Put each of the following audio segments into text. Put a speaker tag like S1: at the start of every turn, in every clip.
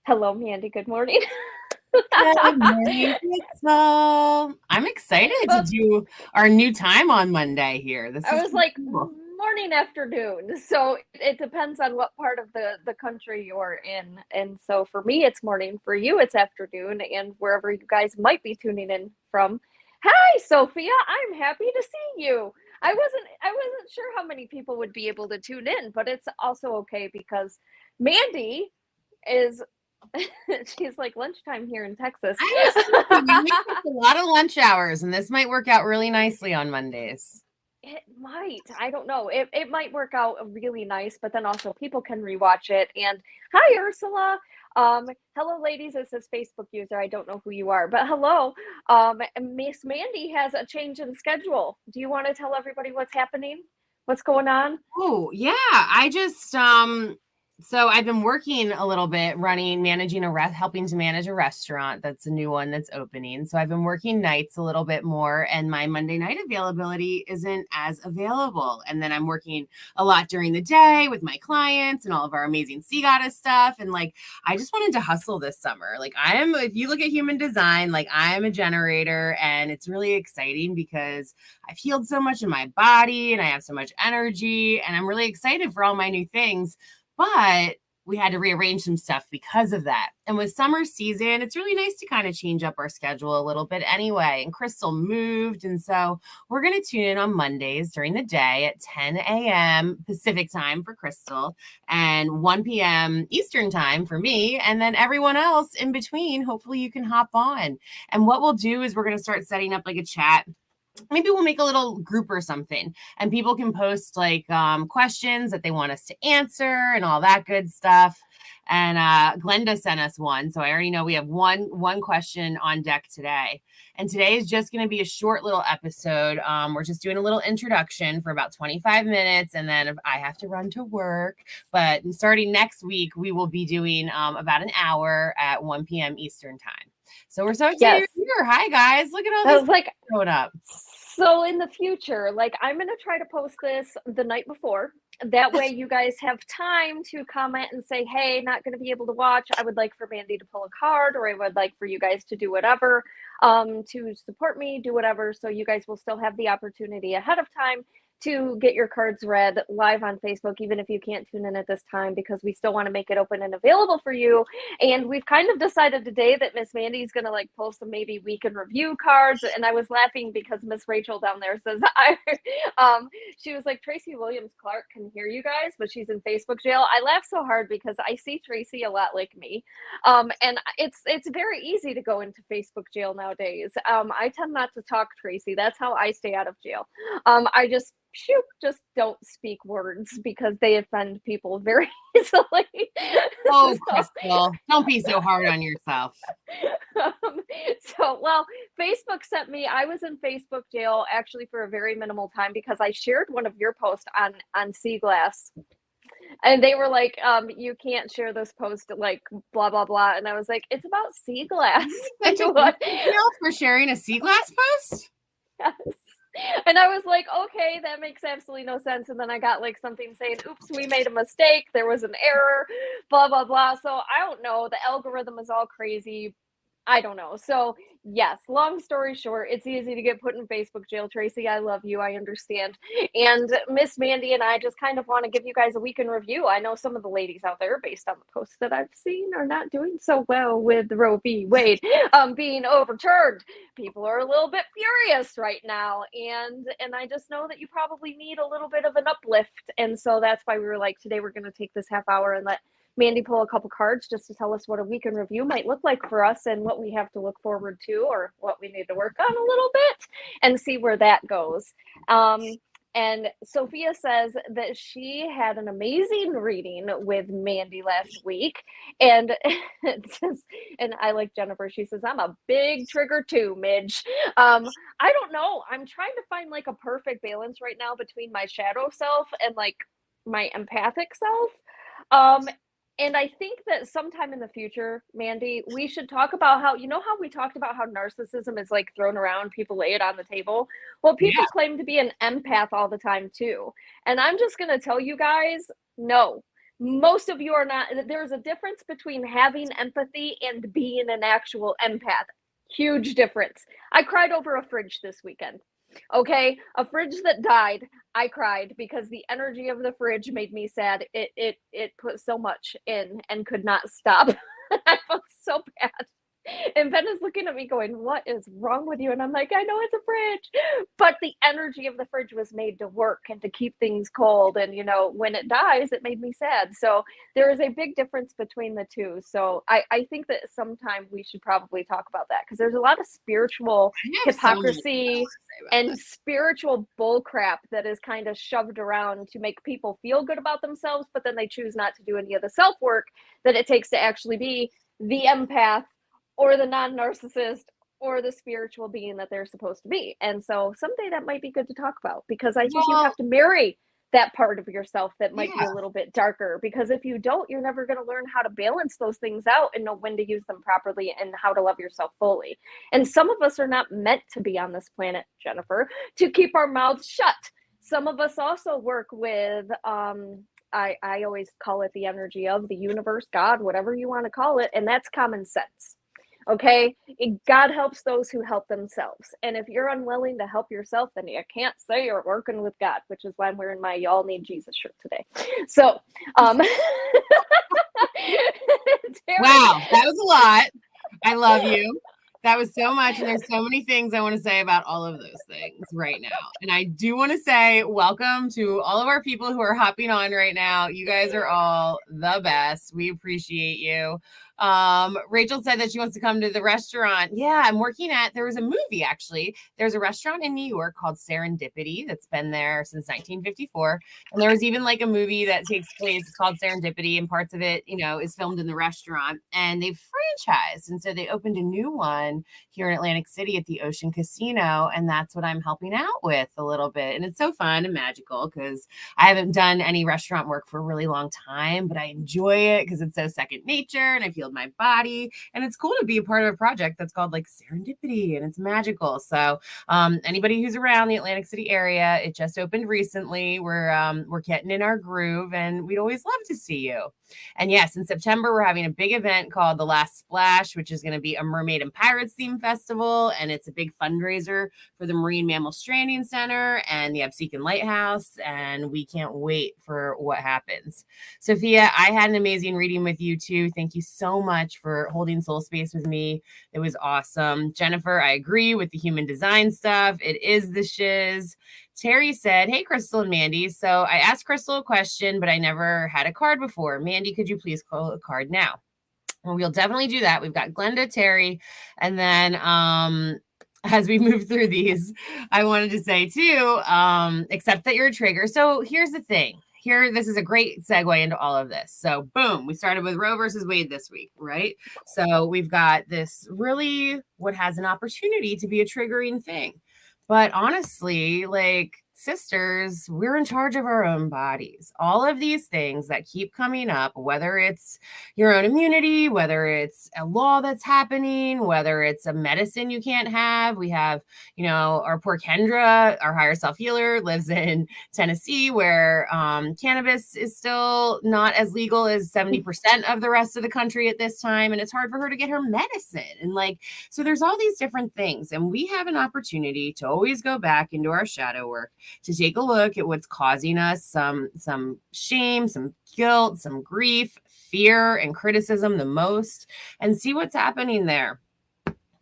S1: Hello, Mandy. Good morning.
S2: Good morning, Crystal. I'm excited to
S1: Well,
S2: do our new time on Monday here. This
S1: I
S2: is
S1: was
S2: pretty
S1: like
S2: cool.
S1: morning, afternoon. So it depends on what part of the country you're in. And so for me, it's morning. For you, it's afternoon. And wherever you guys might be tuning in from. Hi, Sophia. I'm happy to see you. I wasn't sure how many people would be able to tune in, but it's also okay because Mandy is she's like lunchtime here in Texas.
S2: I was thinking we make up a lot of lunch hours, and this might work out really nicely on Mondays.
S1: It might. I don't know. It might work out really nice, but then also people can rewatch it. And hi, Ursula. Hello, ladies. It says Facebook user. I don't know who you are, but hello. Miss Mandy has a change in schedule. Do you want to tell everybody what's happening? What's going on?
S2: Oh, yeah. I just so I've been working a little bit managing helping to manage a restaurant. That's a new one that's opening. So I've been working nights a little bit more, and my Monday night availability isn't as available. And then I'm working a lot during the day with my clients and all of our amazing sea goddess stuff. And like I just wanted to hustle this summer. If you look at human design, like I am a generator, and it's really exciting because I've healed so much in my body and I have so much energy, and I'm really excited for all my new things. But we had to rearrange some stuff because of that. And with summer season, it's really nice to kind of change up our schedule a little bit anyway. And Crystal moved. And so we're going to tune in on Mondays during the day at 10 a.m. Pacific time for Crystal and 1 p.m. Eastern time for me. And then everyone else in between, hopefully you can hop on. And what we'll do is we're going to start setting up like a chat. Maybe we'll make a little group or something, and people can post like questions that they want us to answer and all that good stuff. And Glenda sent us one, so I already know we have one question on deck today. And today is just going to be a short little episode. We're just doing a little introduction for about 25 minutes, and then I have to run to work. But starting next week, we will be doing about an hour at 1 p.m. Eastern time. So we're so excited
S1: Yes.
S2: you're here. Hi guys, look at all
S1: I
S2: these
S1: was like,
S2: showing up.
S1: so in the future, like I'm gonna try to post this the night before. That way you guys have time to comment and say, hey, not gonna be able to watch. I would like for Mandy to pull a card, or I would like for you guys to do whatever, to support me, do whatever. So you guys will still have the opportunity ahead of time to get your cards read live on Facebook, even if you can't tune in at this time, because we still want to make it open and available for you. And we've kind of decided today that Miss Mandy's going to like pull some maybe week in review cards. And I was laughing because Miss Rachel down there says, she was like, Tracy Williams Clark can hear you guys, but she's in Facebook jail. I laugh so hard because I see Tracy a lot like me. And it's very easy to go into Facebook jail nowadays. I tend not to talk, Tracy. That's how I stay out of jail. I just don't speak words because they offend people very easily.
S2: Oh,
S1: so,
S2: Crystal, don't be so hard on yourself.
S1: well, Facebook sent me. I was in Facebook jail actually for a very minimal time because I shared one of your posts on Sea Glass, and they were like, "You can't share this post, like blah blah blah." And I was like, "It's about sea glass."
S2: Such a
S1: What?
S2: jail for sharing a sea glass post?
S1: Yes. And I was like, okay, that makes absolutely no sense. And then I got like something saying, oops, we made a mistake. There was an error, blah, blah, blah. So I don't know. The algorithm is all crazy. I don't know. So, yes, long story short, it's easy to get put in Facebook jail. Tracy, I love you. I understand. And Miss Mandy and I just kind of want to give you guys a week in review. I know some of the ladies out there, based on the posts that I've seen, are not doing so well with Roe v. Wade being overturned. People are a little bit furious right now. And I just know that you probably need a little bit of an uplift. And so that's why we were like, today we're going to take this half hour and let Mandy pull a couple cards just to tell us what a week in review might look like for us and what we have to look forward to or what we need to work on a little bit and see where that goes. And Sophia says that she had an amazing reading with Mandy last week. And and I like Jennifer. She says, I'm a big trigger too, Midge. I don't know. I'm trying to find like a perfect balance right now between my shadow self and like my empathic self. And I think that sometime in the future, Mandy, we should talk about how, how we talked about how narcissism is like thrown around, people lay it on the table. Well,
S2: Yeah.
S1: people claim to be an empath all the time too. And I'm just going to tell you guys, no, Most of you are not. There's a difference between having empathy and being an actual empath. Huge difference. I cried over a fridge this weekend. Okay, a fridge that died. I cried because the energy of the fridge made me sad. It put so much in and could not stop. I felt so bad. And Ben is looking at me going, "What is wrong with you?" And I'm like, "I know it's a fridge." But the energy of the fridge was made to work and to keep things cold. And, when it dies, it made me sad. So there is a big difference between the two. So I think that sometime we should probably talk about that because there's a lot of spiritual
S2: I have so many things
S1: hypocrisy
S2: about
S1: and
S2: this.
S1: spiritual bullcrap that is kind of shoved around to make people feel good about themselves, but then they choose not to do any of the self work that it takes to actually be the empath or the non-narcissist or the spiritual being that they're supposed to be. And so someday that might be good to talk about because I think you
S2: Well,
S1: have to marry that part of yourself that might be
S2: yeah.
S1: a little bit darker, because if you don't, you're never going to learn how to balance those things out and know when to use them properly and how to love yourself fully. And some of us are not meant to be on this planet, Jennifer, to keep our mouths shut. Some of us also work with I always call it the energy of the universe, God, whatever you want to call it, and that's common sense. Okay, God helps those who help themselves. And if you're unwilling to help yourself, then you can't say you're working with God, which is why I'm wearing my Y'all Need Jesus shirt today. So,
S2: Wow, that was a lot. I love you. That was so much. And there's so many things I want to say about all of those things right now. And I do want to say welcome to all of our people who are hopping on right now. You guys are all the best. We appreciate you. Rachel said that she wants to come to the restaurant. Yeah, there was a movie actually. There's a restaurant in New York called Serendipity that's been there since 1954. And there was even like a movie that takes place called Serendipity, and parts of it, is filmed in the restaurant. And they've franchised. And so they opened a new one here in Atlantic City at the Ocean Casino. And that's what I'm helping out with a little bit. And it's so fun and magical because I haven't done any restaurant work for a really long time, but I enjoy it because it's so second nature and I feel my body. And it's cool to be a part of a project that's called like Serendipity and it's magical. So anybody who's around the Atlantic City area, it just opened recently. We're getting in our groove and we'd always love to see you. And yes, in September, we're having a big event called The Last Splash, which is going to be a Mermaid and Pirates theme festival. And it's a big fundraiser for the Marine Mammal Stranding Center and the Absecon Lighthouse. And we can't wait for what happens. Sophia, I had an amazing reading with you too. Thank you so much for holding soul space with me. It was awesome. Jennifer, I agree with the human design stuff. It is the shiz. Terry said, "Hey, Crystal and Mandee. So I asked Crystal a question, but I never had a card before. Mandee, could you please call a card now?" Well, we'll definitely do that. We've got Glenda, Terry, and then as we move through these, I wanted to say too, accept that you're a trigger. So here's the thing. This is a great segue into all of this. So boom, we started with Roe versus Wade this week, right? So we've got this really what has an opportunity to be a triggering thing. But honestly, like sisters, we're in charge of our own bodies. All of these things that keep coming up, whether it's your own immunity, whether it's a law that's happening, whether it's a medicine you can't have. We have, our poor Kendra, our higher self healer, lives in Tennessee where cannabis is still not as legal as 70% of the rest of the country at this time. And it's hard for her to get her medicine. And so there's all these different things. And we have an opportunity to always go back into our shadow work to take a look at what's causing us some shame, some guilt, some grief, fear, and criticism the most, and see what's happening there.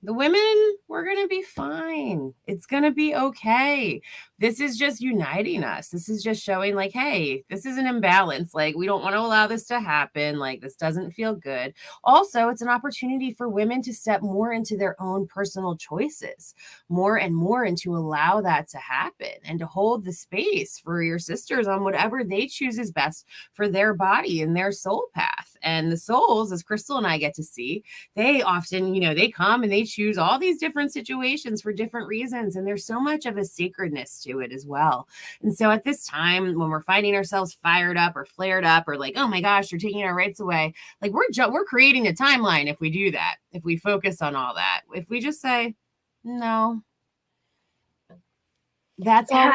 S2: The women, we're going to be fine. It's going to be okay. This is just uniting us. This is just showing like, hey, this is an imbalance. Like, we don't want to allow this to happen. Like, this doesn't feel good. Also, it's an opportunity for women to step more into their own personal choices, more and more, and to allow that to happen and to hold the space for your sisters on whatever they choose is best for their body and their soul path. And the souls, as Crystal and I get to see, they often, they come and they choose all these different situations for different reasons. And there's so much of a sacredness to it as well. And so at this time, when we're finding ourselves fired up or flared up or like, oh my gosh, they're taking our rights away, like we're creating a timeline if we do that, if we focus on all that. If we just say, no, that's all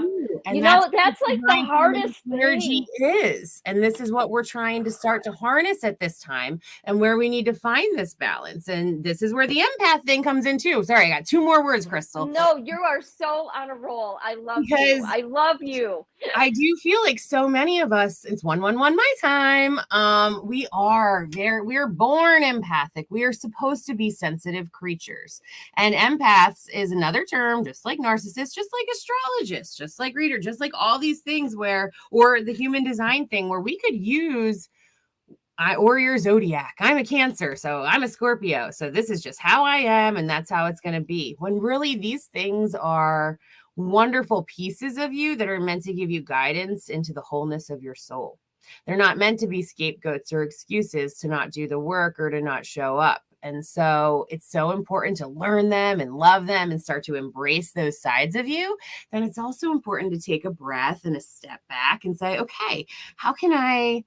S2: we can And
S1: That's
S2: what
S1: like the
S2: divine feminine
S1: hardest
S2: energy
S1: thing.
S2: is. And this is what we're trying to start to harness at this time, and where we need to find this balance. And this is where the empath thing comes in too. Sorry, I got two more words, Crystal.
S1: No, you are so on a roll. I love you.
S2: Because
S1: I love you.
S2: I do feel like so many of us, it's 111 my time. We're born empathic. We are supposed to be sensitive creatures. And empaths is another term, just like narcissists, just like astrologists, just like reader, just like all these things or the human design thing, where we could use or your zodiac. I'm a Cancer, so I'm a Scorpio. So this is just how I am, and that's how it's going to be. When really these things are wonderful pieces of you that are meant to give you guidance into the wholeness of your soul. They're not meant to be scapegoats or excuses to not do the work or to not show up. And so it's so important to learn them and love them and start to embrace those sides of you. Then it's also important to take a breath and a step back and say, okay, how can I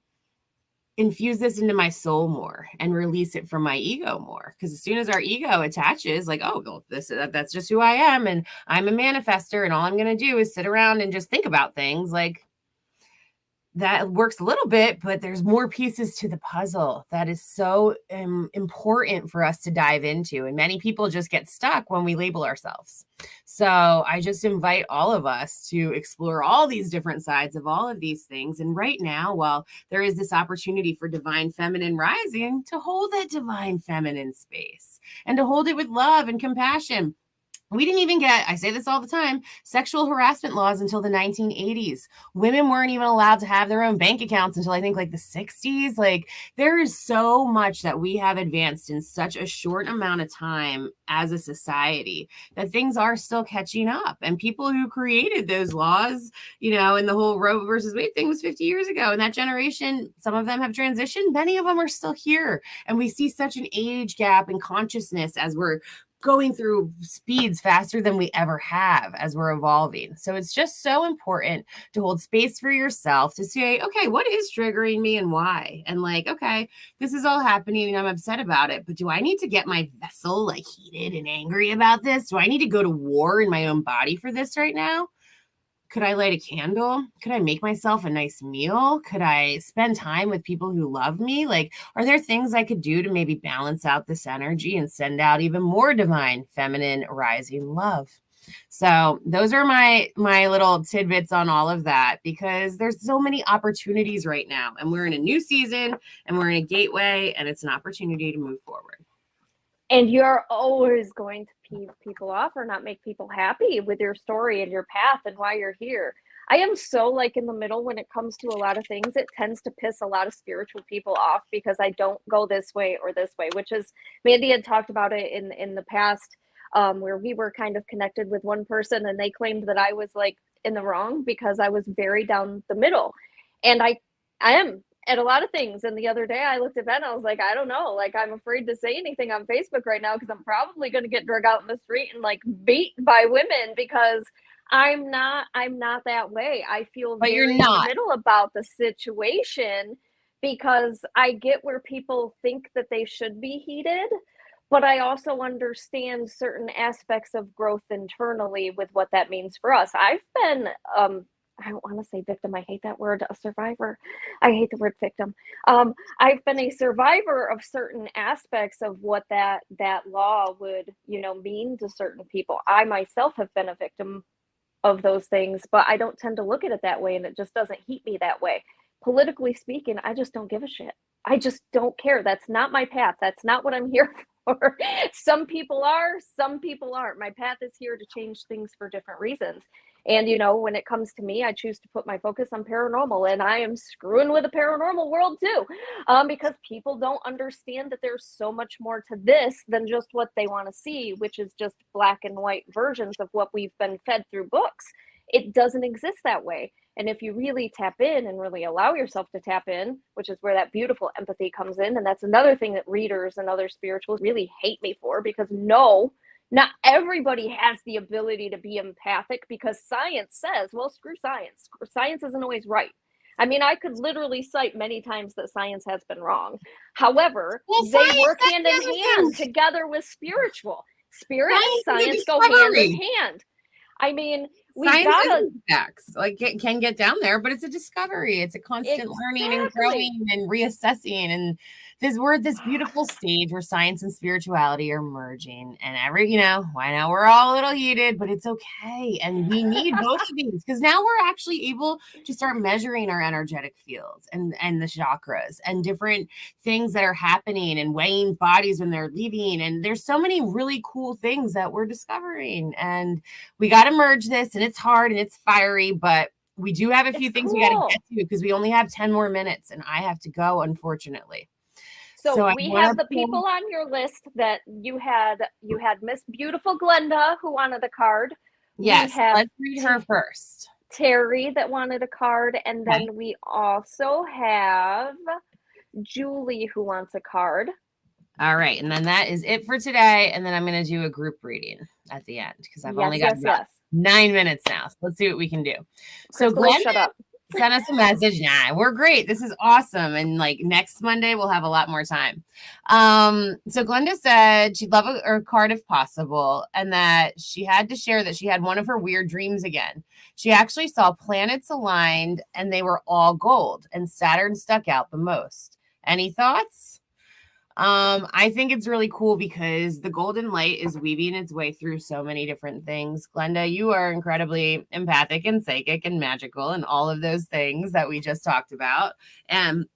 S2: infuse this into my soul more and release it from my ego more? Because as soon as our ego attaches, like, oh, well, that's just who I am, and I'm a manifester, and all I'm going to do is sit around and just think about things, like, that works a little bit, but there's more pieces to the puzzle that is so important for us to dive into. And many people just get stuck when we label ourselves. So I just invite all of us to explore all these different sides of all of these things. And right now, while there is this opportunity for divine feminine rising, to hold that divine feminine space and to hold it with love and compassion. We didn't even get, I say this all the time, sexual harassment laws until the 1980s. Women weren't even allowed to have their own bank accounts until I think like the 60s. Like, there is so much that we have advanced in such a short amount of time as a society that things are still catching up. And people who created those laws, and the whole Roe versus Wade thing was 50 years ago. And that generation, some of them have transitioned. Many of them are still here. And we see such an age gap in consciousness as we're going through speeds faster than we ever have as we're evolving. So it's just so important to hold space for yourself to say, okay, what is triggering me and why? And like, okay, this is all happening and I'm upset about it, but do I need to get my vessel like heated and angry about this? Do I need to go to war in my own body for this right now? Could I light a candle? Could I make myself a nice meal? Could I spend time with people who love me? Like, are there things I could do to maybe balance out this energy and send out even more divine, feminine, rising love? So those are my little tidbits on all of that, because there's so many opportunities right now, and we're in a new season and we're in a gateway, and it's an opportunity to move forward.
S1: And you're always going to peeve people off or not make people happy with your story and your path and why you're here. I am so like in the middle when it comes to a lot of things. It tends to piss a lot of spiritual people off because I don't go this way or this way, which is, Mandee had talked about it in the past, where we were kind of connected with one person and they claimed that I was like in the wrong because I was very down the middle. And I am at a lot of things. And the other day I looked at Ben, I was like, I don't know, like, I'm afraid to say anything on Facebook right now because I'm probably going to get dragged out in the street and like beat by women, because I'm not that way. I feel
S2: But
S1: very
S2: you're
S1: in
S2: not.
S1: the middle about the situation, because I get where people think that they should be heated, but I also understand certain aspects of growth internally with what that means for us. I've been I don't want to say victim. I hate that word. A survivor. I hate the word victim. I've been a survivor of certain aspects of what that law would, mean to certain people. I myself have been a victim of those things, but I don't tend to look at it that way, and it just doesn't heat me that way. Politically speaking, I just don't give a shit. I just don't care. That's not my path. That's not what I'm here for. Some people are, some people aren't. My path is here to change things for different reasons. And, when it comes to me, I choose to put my focus on paranormal, and I am screwing with the paranormal world too, because people don't understand that there's so much more to this than just what they want to see, which is just black and white versions of what we've been fed through books. It doesn't exist that way. And if you really tap in and really allow yourself to tap in, which is where that beautiful empathy comes in. And that's another thing that readers and other spirituals really hate me for, because no, not everybody has the ability to be empathic, because science says, well, screw science. Science isn't always right. I mean, I could literally cite many times that science has been wrong. However, they work hand in hand together with spiritual. Spirit and science go hand in hand. I mean, We
S2: Science
S1: gotta
S2: isn't facts. Like it can get down there, but it's a discovery. It's a constant learning and
S1: exactly.
S2: growing and reassessing. And we're at this beautiful stage where science and spirituality are merging. And I know we're all a little heated, but it's okay. And we need both of these because now we're actually able to start measuring our energetic fields and the chakras and different things that are happening and weighing bodies when they're leaving. And there's so many really cool things that we're discovering. And we got to merge this, and it's hard and it's fiery, but we do have a few
S1: It's
S2: things we got to
S1: cool.
S2: get to because we only have 10 more minutes and I have to go, unfortunately.
S1: So
S2: So I
S1: we
S2: want
S1: have
S2: to
S1: the people on your list that you had. You had Miss Beautiful Glenda who wanted a card. We
S2: yes,
S1: have
S2: let's read her first.
S1: Terry that wanted a card, and
S2: Okay.
S1: then we also have Julie who wants a card.
S2: All right. And then that is it for today. And then I'm going to do a group reading at the end because I've only got about 9 minutes now. So let's see what we can do.
S1: Crystal,
S2: So
S1: shut up.
S2: Send us a message. Nah, we're great. This is awesome. And like next Monday, we'll have a lot more time. So Glenda said she'd love a card if possible, and that she had to share that she had one of her weird dreams again. She actually saw planets aligned and they were all gold, and Saturn stuck out the most. Any thoughts? I think it's really cool because the golden light is weaving its way through so many different things. Glenda, you are incredibly empathic and psychic and magical and all of those things that we just talked about. And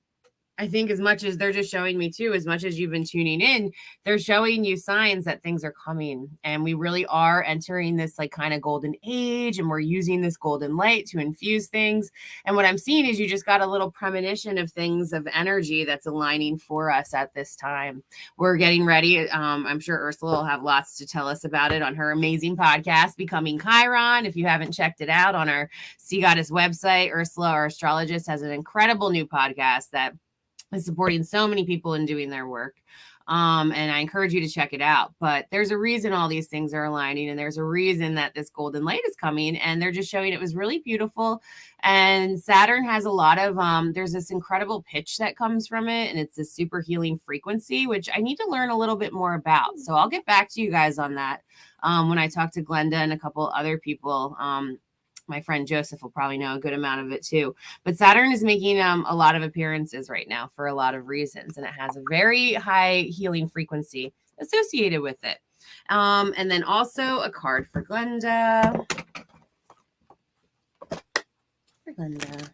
S2: I think as much as they're just showing me too, as much as you've been tuning in, they're showing you signs that things are coming. And we really are entering this like kind of golden age, and we're using this golden light to infuse things. And what I'm seeing is you just got a little premonition of things of energy that's aligning for us at this time. We're getting ready. I'm sure Ursula will have lots to tell us about it on her amazing podcast, Becoming Chiron. If you haven't checked it out on our Sea Goddess website, Ursula, our astrologist, has an incredible new podcast that is supporting so many people in doing their work. And I encourage you to check it out. But there's a reason all these things are aligning, and there's a reason that this golden light is coming, and they're just showing it was really beautiful. And Saturn has a lot of there's this incredible pitch that comes from it, and it's this super healing frequency, which I need to learn a little bit more about. So I'll get back to you guys on that when I talk to Glenda and a couple other people. My friend Joseph will probably know a good amount of it too. But Saturn is making a lot of appearances right now for a lot of reasons, and it has a very high healing frequency associated with it. And then also a card for Glenda. For Glenda.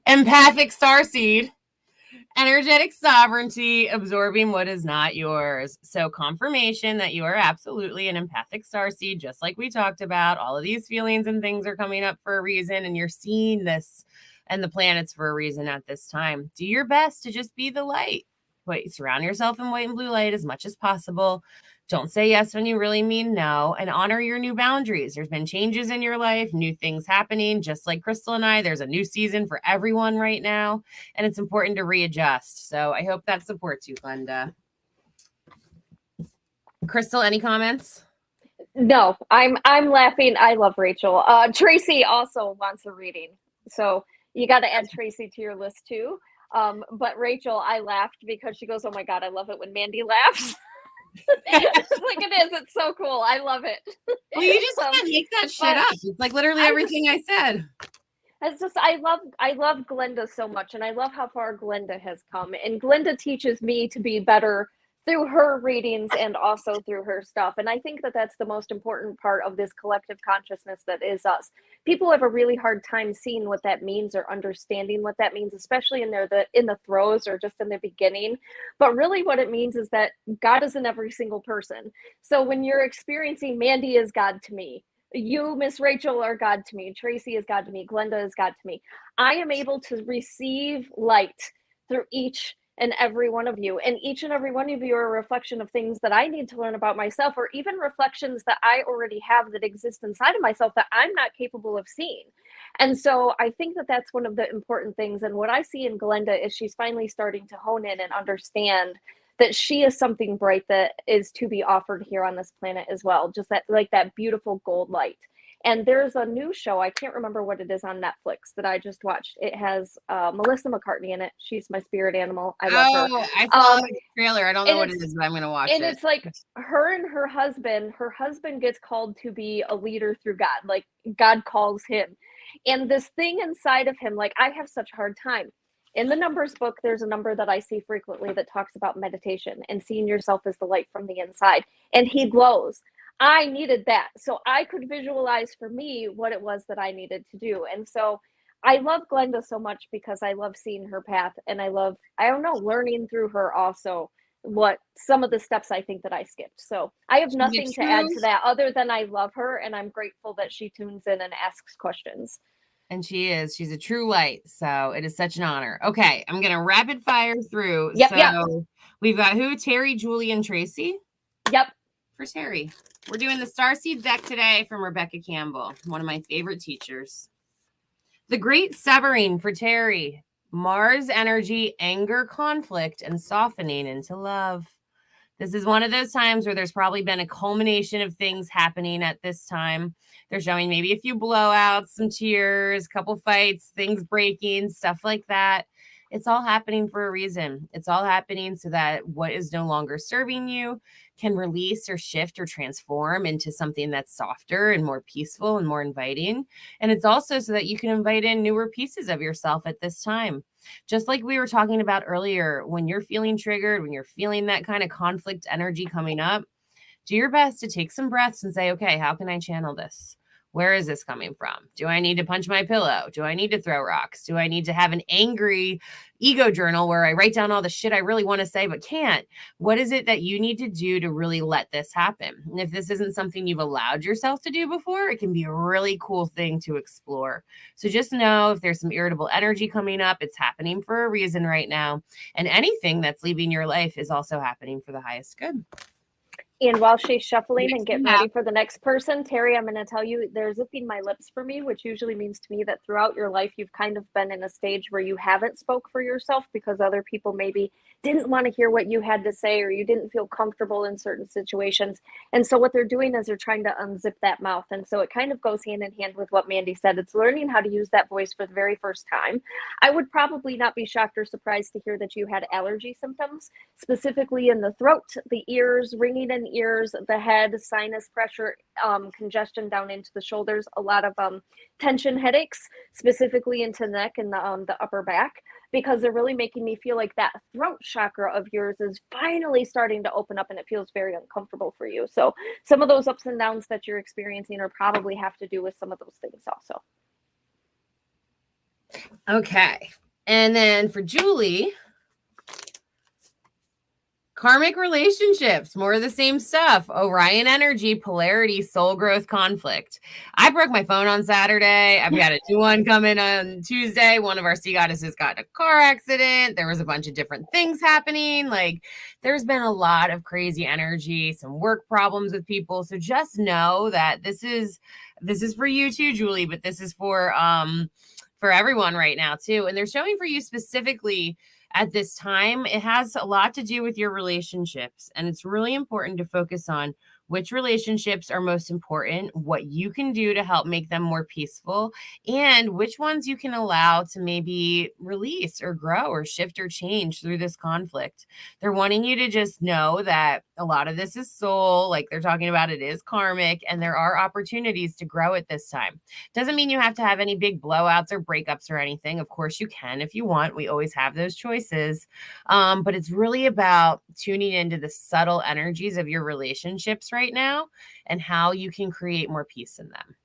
S2: Empathic starseed. Energetic sovereignty, absorbing what is not yours. So confirmation that you are absolutely an empathic starseed, just like we talked about. All of these feelings and things are coming up for a reason, and you're seeing this and the planets for a reason at this time. Do your best to just be the light. Surround yourself in white and blue light as much as possible. Don't say yes when you really mean no, and honor your new boundaries. There's been changes in your life, new things happening, just like Crystal and I. There's a new season for everyone right now, and it's important to readjust. So I hope that supports you, Glenda. Crystal, any comments?
S1: No, I'm laughing. I love Rachel. Tracy also wants a reading, so you got to add Tracy to your list too. But Rachel, I laughed because she goes, "Oh my god, I love it when Mandee laughs." It's like it is. It's so cool. I love it.
S2: Well, you just can't make that shit up. It's like literally everything I said.
S1: It's just I love Glenda so much, and I love how far Glenda has come. And Glenda teaches me to be better through her readings and also through her stuff. And I think that that's the most important part of this collective consciousness that is us. People have a really hard time seeing what that means or understanding what that means, especially in the throes or just in the beginning. But really what it means is that God is in every single person. So when you're experiencing Mandee is God to me, you, Miss Rachel, are God to me, Tracy is God to me, Glenda is God to me. I am able to receive light through each and every one of you, and each and every one of you are a reflection of things that I need to learn about myself, or even reflections that I already have that exist inside of myself that I'm not capable of seeing. And so I think that that's one of the important things. And what I see in Glenda is she's finally starting to hone in and understand that she is something bright that is to be offered here on this planet as well, just that like that beautiful gold light. And there's a new show, I can't remember what it is on Netflix that I just watched. It has Melissa McCartney in it. She's my spirit animal. I love her.
S2: Oh, I saw the trailer. I don't know
S1: And
S2: what it is, but I'm going to watch
S1: and
S2: it.
S1: it's like her and her husband gets called to be a leader through God. Like God calls him. And this thing inside of him, like I have such a hard time. In the numbers book, there's a number that I see frequently that talks about meditation and seeing yourself as the light from the inside. And he glows. I needed that. So I could visualize for me what it was that I needed to do. And so I love Glenda so much because I love seeing her path, and I love, I don't know, learning through her also what some of the steps I think that I skipped. So I have nothing to add to that other than I love her and I'm grateful that she tunes in and asks questions.
S2: And she's a true light. So it is such an honor. Okay. I'm going to rapid fire through.
S1: Yep.
S2: We've got who? Terry, Julie, and Tracy.
S1: Yep.
S2: For Terry. We're doing the Starseed deck today from Rebecca Campbell, one of my favorite teachers. The Great Severing for Terry. Mars energy, anger, conflict, and softening into love. This is one of those times where there's probably been a culmination of things happening at this time. They're showing maybe a few blowouts, some tears, a couple fights, things breaking, stuff like that. It's all happening for a reason. It's all happening so that what is no longer serving you can release or shift or transform into something that's softer and more peaceful and more inviting. And it's also so that you can invite in newer pieces of yourself at this time. Just like we were talking about earlier, when you're feeling triggered, when you're feeling that kind of conflict energy coming up, do your best to take some breaths and say, okay, how can I channel this? Where is this coming from? Do I need to punch my pillow? Do I need to throw rocks? Do I need to have an angry ego journal where I write down all the shit I really want to say but can't? What is it that you need to do to really let this happen? And if this isn't something you've allowed yourself to do before, it can be a really cool thing to explore. So just know if there's some irritable energy coming up, it's happening for a reason right now. And anything that's leaving your life is also happening for the highest good.
S1: And while she's shuffling and getting ready for the next person, Terry, I'm going to tell you, they're zipping my lips for me, which usually means to me that throughout your life, you've kind of been in a stage where you haven't spoke for yourself because other people maybe didn't want to hear what you had to say, or you didn't feel comfortable in certain situations. And so what they're doing is they're trying to unzip that mouth. And so it kind of goes hand in hand with what Mandee said. It's learning how to use that voice for the very first time. I would probably not be shocked or surprised to hear that you had allergy symptoms, specifically in the throat, the ears, ringing in ears, the head, sinus pressure, congestion down into the shoulders, a lot of tension headaches, specifically into the neck and the upper back, because they're really making me feel like that throat chakra of yours is finally starting to open up and it feels very uncomfortable for you. So some of those ups and downs that you're experiencing are probably have to do with some of those things also.
S2: Okay. And then for Julie, karmic relationships, more of the same stuff. Orion energy, polarity, soul growth, conflict. I broke my phone on Saturday. I've got a new one coming on Tuesday. One of our sea goddesses got in a car accident. There was a bunch of different things happening. Like there's been a lot of crazy energy, some work problems with people. So just know that this is for you too, Julie, but this is for everyone right now too. And they're showing for you specifically at this time, it has a lot to do with your relationships. And it's really important to focus on which relationships are most important, what you can do to help make them more peaceful, and which ones you can allow to maybe release or grow or shift or change through this conflict. They're wanting you to just know that a lot of this is soul, like they're talking about it is karmic, and there are opportunities to grow at this time. Doesn't mean you have to have any big blowouts or breakups or anything. Of course you can if you want. We always have those choices. But it's really about tuning into the subtle energies of your relationships right now and how you can create more peace in them.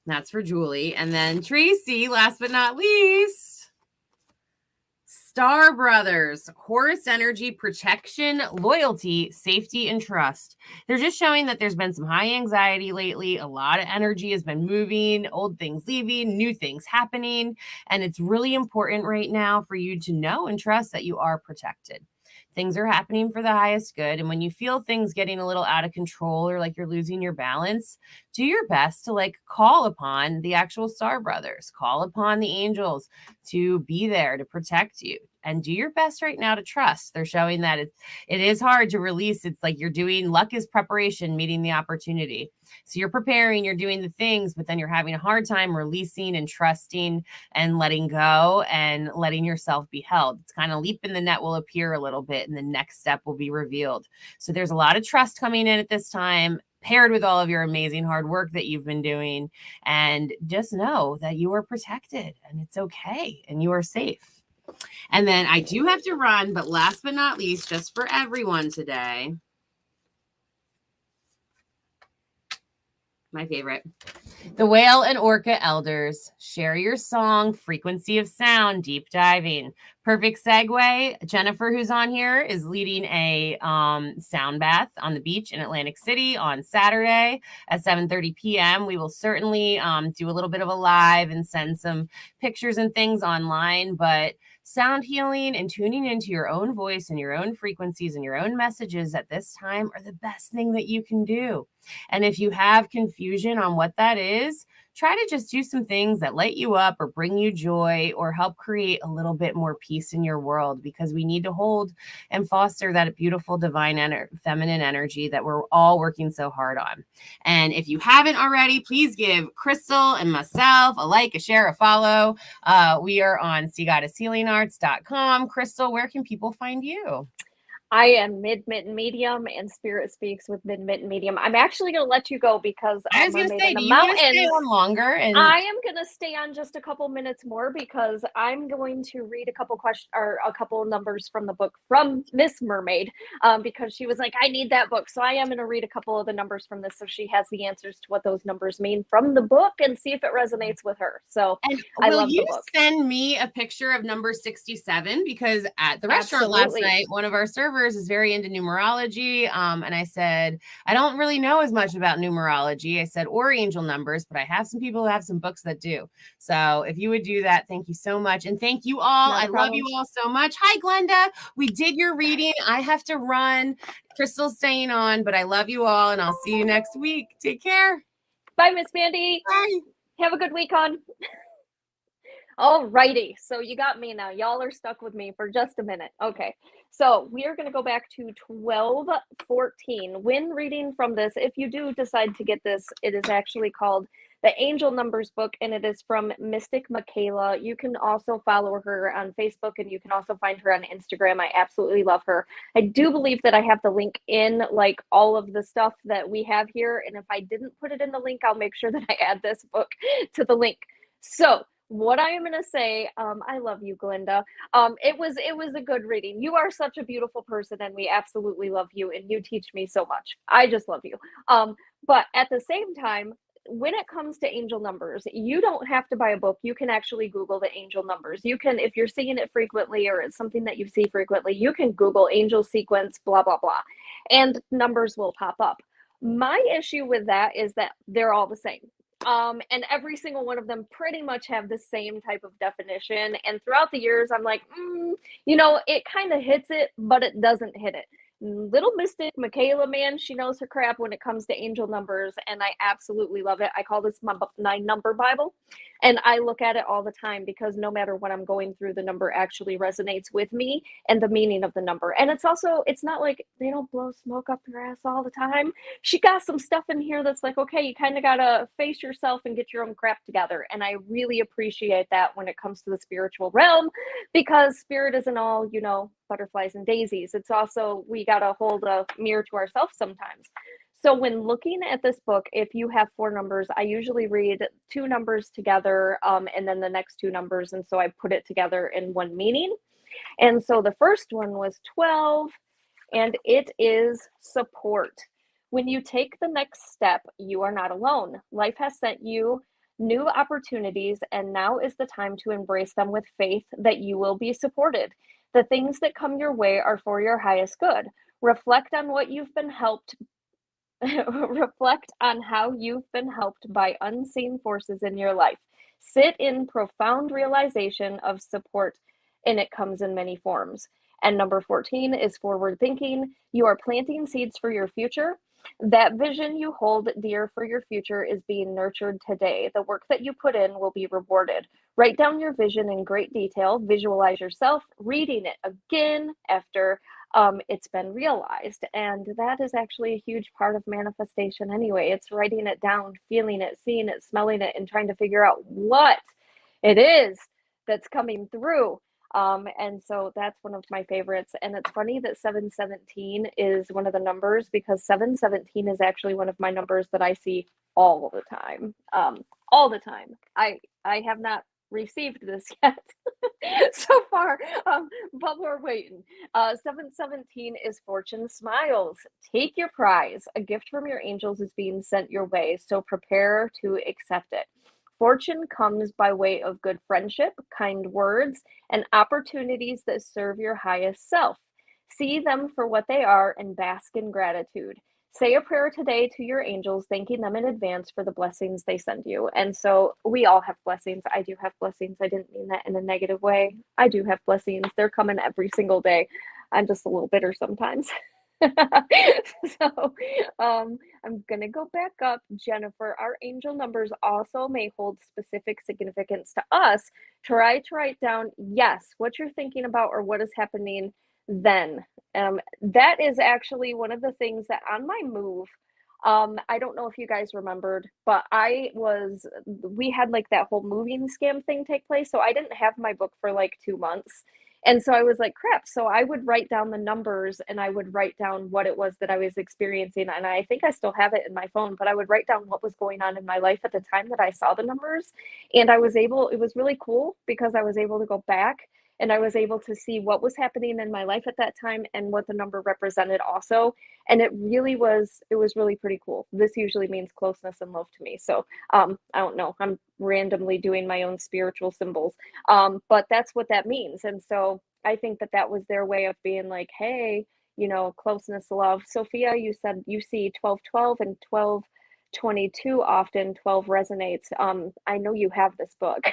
S2: That's for Julie. And then Tracy, last but not least, Star Brothers, Horus energy, protection, loyalty, safety, and trust. They're just showing that there's been some high anxiety lately. A lot of energy has been moving, old things leaving, new things happening. And it's really important right now for you to know and trust that you are protected. Things are happening for the highest good. And when you feel things getting a little out of control or like you're losing your balance, do your best to like call upon the actual star brothers, call upon the angels to be there to protect you, and do your best right now to trust. They're showing that it is hard to release. It's like you're doing, luck is preparation, meeting the opportunity. So you're preparing, you're doing the things, but then you're having a hard time releasing and trusting and letting go and letting yourself be held. It's kind of leap in the net will appear a little bit and the next step will be revealed. So there's a lot of trust coming in at this time, paired with all of your amazing hard work that you've been doing. And just know that you are protected and it's okay and you are safe. And then I do have to run, but last but not least, just for everyone today, my favorite, the Whale and Orca Elders, share your song, frequency of sound, deep diving. Perfect segue. Jennifer, who's on here, is leading a sound bath on the beach in Atlantic City on Saturday at 7:30 p.m. We will certainly do a little bit of a live and send some pictures and things online, but sound healing and tuning into your own voice and your own frequencies and your own messages at this time are the best thing that you can do. And if you have confusion on what that is, try to just do some things that light you up or bring you joy or help create a little bit more peace in your world, because we need to hold and foster that beautiful divine feminine energy that we're all working so hard on. And if you haven't already, please give Crystal and myself a like, a share, a follow. We are on SeaGoddessHealingArts.com. Crystal, where can people find you?
S1: I am Mitten Medium, and Spirit Speaks with Mitten Medium. I'm actually going to let you go because
S2: I was going to say, do
S1: the
S2: you want to
S1: mountains.
S2: stay on longer? And
S1: I am going to stay on just a couple minutes more because I'm going to read a couple questions or a couple numbers from the book from Miss Mermaid, because she was like, I need that book. So I am going to read a couple of the numbers from this so she has the answers to what those numbers mean from the book and see if it resonates with her. So I love the book.
S2: Will you send me a picture of number 67? Because at the restaurant last night, one of our servers is very into numerology. And I said, I don't really know as much about numerology. I said, or angel numbers, but I have some people who have some books that do. So if you would do that, thank you so much. And thank you all. I love you all so much. Hi, Glenda. We did your reading. I have to run. Crystal's staying on, but I love you all. And I'll see you next week. Take care.
S1: Bye, Miss Mandee.
S2: Bye.
S1: Have a good week on. All righty. So you got me now. Y'all are stuck with me for just a minute. Okay. So we are going to go back to 1214. When reading from this, if you do decide to get this, it is actually called the Angel Numbers book, and it is from Mystic Michaela. You can also follow her on Facebook, and you can also find her on Instagram. I absolutely love her. I do believe that I have the link in like all of the stuff that we have here. And if I didn't put it in the link, I'll make sure that I add this book to the link. So what I am going to say, I love you, Glinda. It was a good reading. You are such a beautiful person, and we absolutely love you, and you teach me so much. I just love you. But at the same time, when it comes to angel numbers, you don't have to buy a book. You can actually Google the angel numbers. You can, if you're seeing it frequently or it's something that you see frequently, you can Google angel sequence, blah, blah, blah, and numbers will pop up. My issue with that is that they're all the same. And every single one of them pretty much have the same type of definition. And throughout the years, I'm like, it kind of hits it, but it doesn't hit it. Little Mystic Michaela, man, she knows her crap when it comes to angel numbers, and I absolutely love it. I call this my 9-number Bible, and I look at it all the time because no matter what I'm going through, the number actually resonates with me and the meaning of the number. And it's not like they don't blow smoke up your ass all the time. She got some stuff in here that's like, okay, you kind of got to face yourself and get your own crap together. And I really appreciate that when it comes to the spiritual realm, because spirit isn't all, butterflies and daisies. It's also, we got to hold a mirror to ourselves sometimes. So when looking at this book, if you have 4 numbers, I usually read 2 numbers together, and then the next 2 numbers. And so I put it together in one meaning. And so the first one was 12, and it is support. When you take the next step, you are not alone. Life has sent you new opportunities, and now is the time to embrace them with faith that you will be supported. The things that come your way are for your highest good. Reflect on what you've been helped. Reflect on how you've been helped by unseen forces in your life. Sit in profound realization of support, and it comes in many forms. And number 14 is forward thinking. You are planting seeds for your future. That vision you hold dear for your future is being nurtured today. The work that you put in will be rewarded. Write down your vision in great detail. Visualize yourself reading it again after it's been realized. And that is actually a huge part of manifestation anyway. It's writing it down, feeling it, seeing it, smelling it, and trying to figure out what it is that's coming through. And so that's one of my favorites. And it's funny that 717 is one of the numbers, because 717 is actually one of my numbers that I see all the time. All the time. I have not received this yet so far, but we're waiting. 717 is fortune smiles. Take your prize. A gift from your angels is being sent your way, so prepare to accept it. Fortune comes by way of good friendship, kind words, and opportunities that serve your highest self. See them for what they are and bask in gratitude. Say a prayer today to your angels, thanking them in advance for the blessings they send you. And so we all have blessings. I do have blessings. I didn't mean that in a negative way. I do have blessings. They're coming every single day. I'm just a little bitter sometimes. So I'm gonna go back up. Jennifer, our angel numbers also may hold specific significance to us. Try to write down, yes, what you're thinking about or what is happening then. That is actually one of the things that on my move, I don't know if you guys remembered, but we had like that whole moving scam thing take place. So I didn't have my book for like 2 months. And so I was like, crap. So I would write down the numbers and I would write down what it was that I was experiencing. And I think I still have it in my phone, but I would write down what was going on in my life at the time that I saw the numbers. And it was really cool because I was able to go back and I was able to see what was happening in my life at that time and what the number represented also. And it was really pretty cool. This usually means closeness and love to me. So I don't know. I'm randomly doing my own spiritual symbols. But that's what that means. And so I think that that was their way of being like, hey, closeness, love. Sophia, you said you see 1212 and 1222 often. 12 resonates. I know you have this book.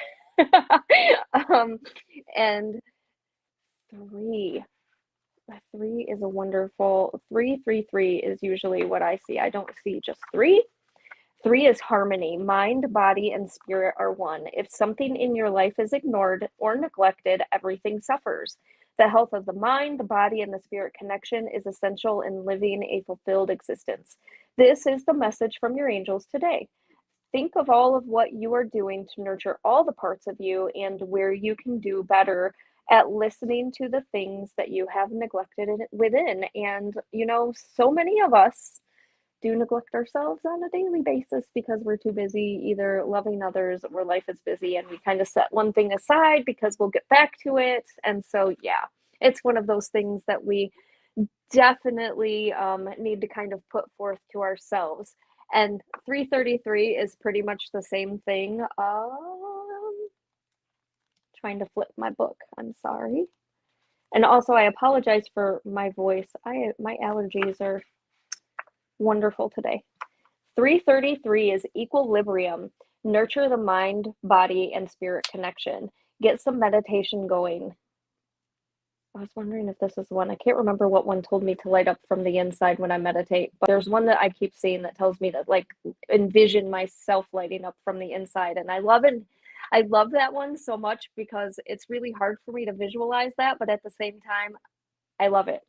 S1: And three. Three is a wonderful 333 is usually what I see. I don't see just three. Three is harmony. Mind, body, and spirit are one. If something in your life is ignored or neglected, everything suffers. The health of the mind, the body, and the spirit connection is essential in living a fulfilled existence. This is the message from your angels today. Think of all of what you are doing to nurture all the parts of you and where you can do better at listening to the things that you have neglected within. And, so many of us do neglect ourselves on a daily basis because we're too busy either loving others or life is busy and we kind of set one thing aside because we'll get back to it. And so, yeah, it's one of those things that we definitely need to kind of put forth to ourselves. And 333 is pretty much the same thing. Trying to flip my book. I'm sorry. And also, I apologize for my voice. My allergies are wonderful today. 333 is equilibrium. Nurture the mind, body, and spirit connection. Get some meditation going. I was wondering if this is one. I can't remember what one told me to light up from the inside when I meditate, but there's one that I keep seeing that tells me to like envision myself lighting up from the inside. And I love it. I love that one so much because it's really hard for me to visualize that, but at the same time, I love it.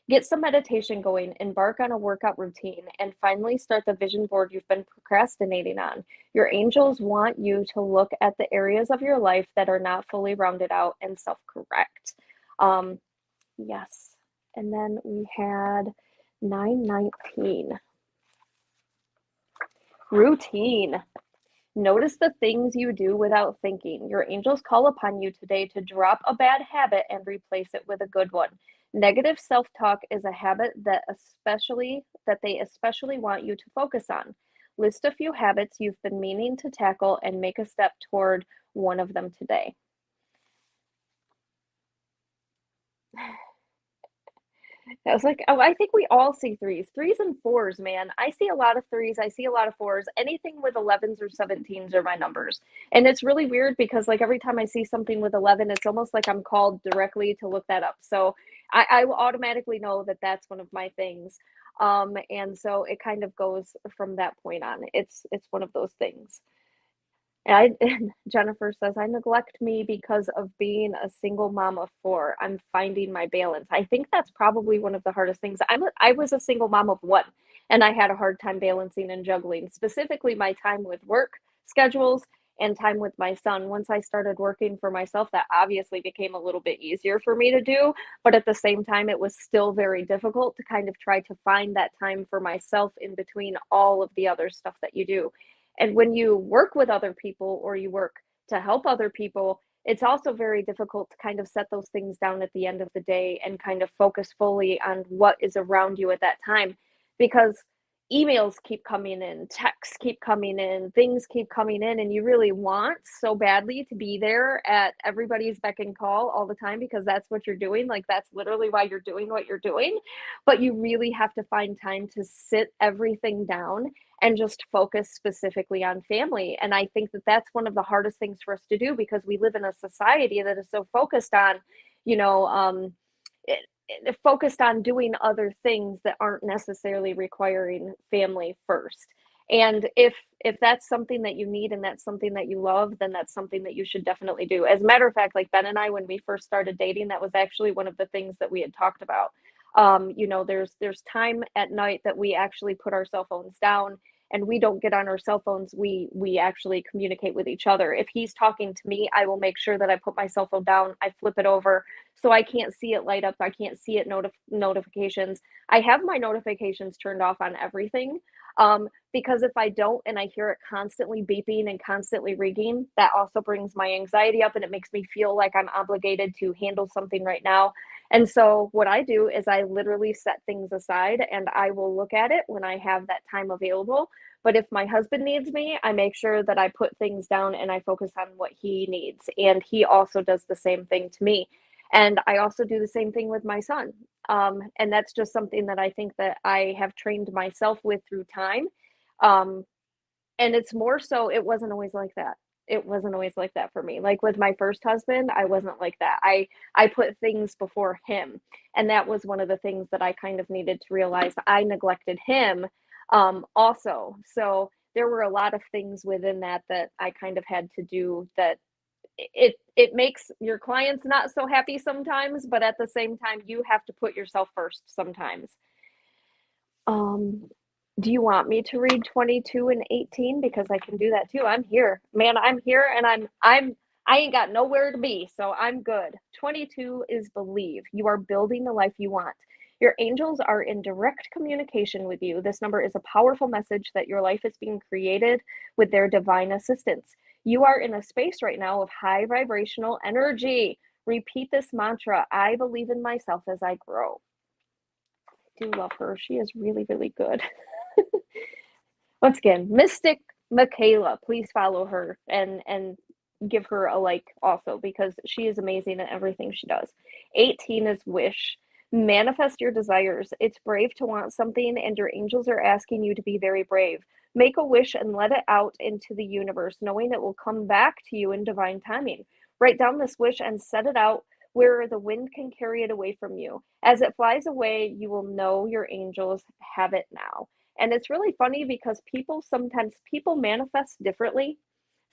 S1: Get some meditation going, embark on a workout routine, and finally start the vision board you've been procrastinating on. Your angels want you to look at the areas of your life that are not fully rounded out and self-correct. Yes. And then we had 919. Routine. Notice the things you do without thinking. Your angels call upon you today to drop a bad habit and replace it with a good one. Negative self-talk is a habit that they especially want you to focus on. List a few habits you've been meaning to tackle and make a step toward one of them today. I was like, oh, I think we all see threes and fours, man. I see a lot of threes. I see a lot of fours. Anything with 11s or 17s are my numbers. And it's really weird because like every time I see something with 11, it's almost like I'm called directly to look that up. So I will automatically know that that's one of my things. And so it kind of goes from that point on. It's one of those things. And Jennifer says, I neglect me because of being a single mom of four. I'm finding my balance. I think that's probably one of the hardest things. I was a single mom of one, and I had a hard time balancing and juggling, specifically my time with work schedules and time with my son. Once I started working for myself, that obviously became a little bit easier for me to do. But at the same time, it was still very difficult to kind of try to find that time for myself in between all of the other stuff that you do. And when you work with other people or you work to help other people, it's also very difficult to kind of set those things down at the end of the day and kind of focus fully on what is around you at that time, because emails keep coming in, texts keep coming in, things keep coming in, and you really want so badly to be there at everybody's beck and call all the time because that's what you're doing. Like, that's literally why you're doing what you're doing. But you really have to find time to sit everything down and just focus specifically on family. And I think that that's one of the hardest things for us to do because we live in a society that is so focused on, you know, focused on doing other things that aren't necessarily requiring family first. And if that's something that you need and that's something that you love, then that's something that you should definitely do. As a matter of fact, like Ben and I, when we first started dating, that was actually one of the things that we had talked about. There's time at night that we actually put our cell phones down and we don't get on our cell phones. We actually communicate with each other. If he's talking to me, I will make sure that I put my cell phone down, I flip it over so I can't see it light up. I can't see it notifications. I have my notifications turned off on everything. Because if I don't and I hear it constantly beeping and constantly ringing, that also brings my anxiety up and it makes me feel like I'm obligated to handle something right now. And so what I do is I literally set things aside and I will look at it when I have that time available. But if my husband needs me, I make sure that I put things down and I focus on what he needs. And he also does the same thing to me. And I also do the same thing with my son. And that's just something that I think that I have trained myself with through time. Um, and it's more so, it wasn't always like that. It wasn't always like that for me. Like with my first husband, I wasn't like that. I put things before him. And that was one of the things that I kind of needed to realize. I neglected him also. So there were a lot of things within that that I kind of had to do that it makes your clients not so happy sometimes, but at the same time, you have to put yourself first sometimes. Um, do you want me to read 22 and 18? Because I can do that too. I'm here. Man, I'm here and I ain't got nowhere to be, so I'm good. 22 is believe. You are building the life you want. Your angels are in direct communication with you. This number is a powerful message that your life is being created with their divine assistance. You are in a space right now of high vibrational energy. Repeat this mantra. I believe in myself as I grow. I do love her. She is really, really good. Once again, Mystic Michaela, please follow her and give her a like also because she is amazing at everything she does. 18 is wish. Manifest your desires. It's brave to want something, and your angels are asking you to be very brave. Make a wish and let it out into the universe, knowing it will come back to you in divine timing. Write down this wish and set it out where the wind can carry it away from you. As it flies away, you will know your angels have it now. And it's really funny because people manifest differently.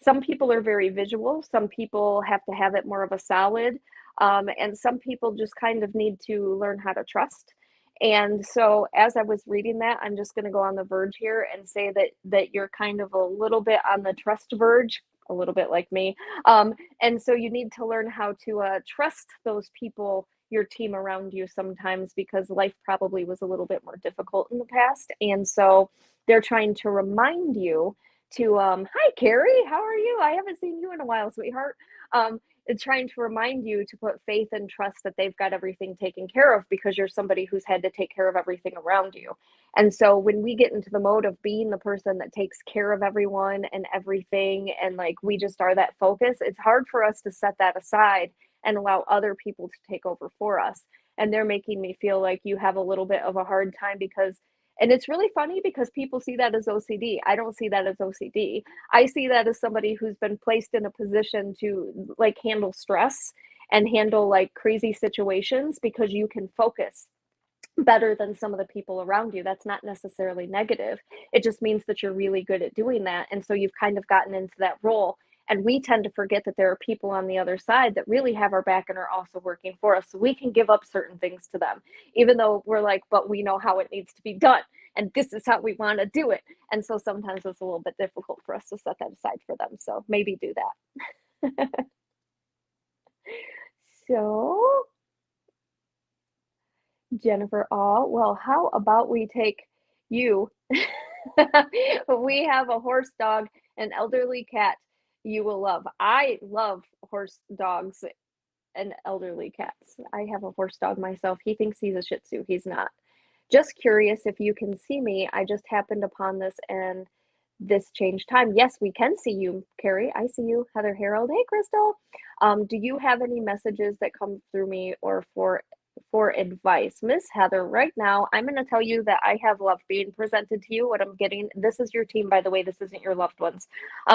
S1: Some people are very visual, some people have to have it more of a solid, and some people just kind of need to learn how to trust. And so as I was reading that, I'm just going to go on the verge here and say that you're kind of a little bit on the trust verge, a little bit like me. And so you need to learn how to trust those people, your team around you sometimes, because life probably was a little bit more difficult in the past. And so they're trying to remind you to, hi, Carrie, how are you? I haven't seen you in a while, sweetheart. It's trying to remind you to put faith and trust that they've got everything taken care of because you're somebody who's had to take care of everything around you. And so when we get into the mode of being the person that takes care of everyone and everything, and like we just are that focus, it's hard for us to set that aside and allow other people to take over for us. And they're making me feel like you have a little bit of a hard time because, and it's really funny because people see that as OCD. I don't see that as OCD. I see that as somebody who's been placed in a position to like handle stress and handle like crazy situations because you can focus. better than some of the people around you. That's not necessarily negative. It just means that you're really good at doing that. And so you've kind of gotten into that role. And we tend to forget that there are people on the other side that really have our back and are also working for us. So we can give up certain things to them, even though we're like, but we know how it needs to be done. And this is how we want to do it. And so sometimes it's a little bit difficult for us to set that aside for them. So maybe do that. So Jennifer All, well, how about we take you? We have a horse, dog, an elderly cat you will love. I love horse, dogs, and elderly cats. I have a horse dog myself. He thinks he's a Shih Tzu. He's not. Just curious if you can see me. I just happened upon this and this changed time. Yes, we can see you, Carrie. I see you. Heather Harold. Hey, Crystal. Do you have any messages that come through me or for advice? Miss Heather, right now, I'm going to tell you that I have love being presented to you. What I'm getting, this is your team, by the way, this isn't your loved ones.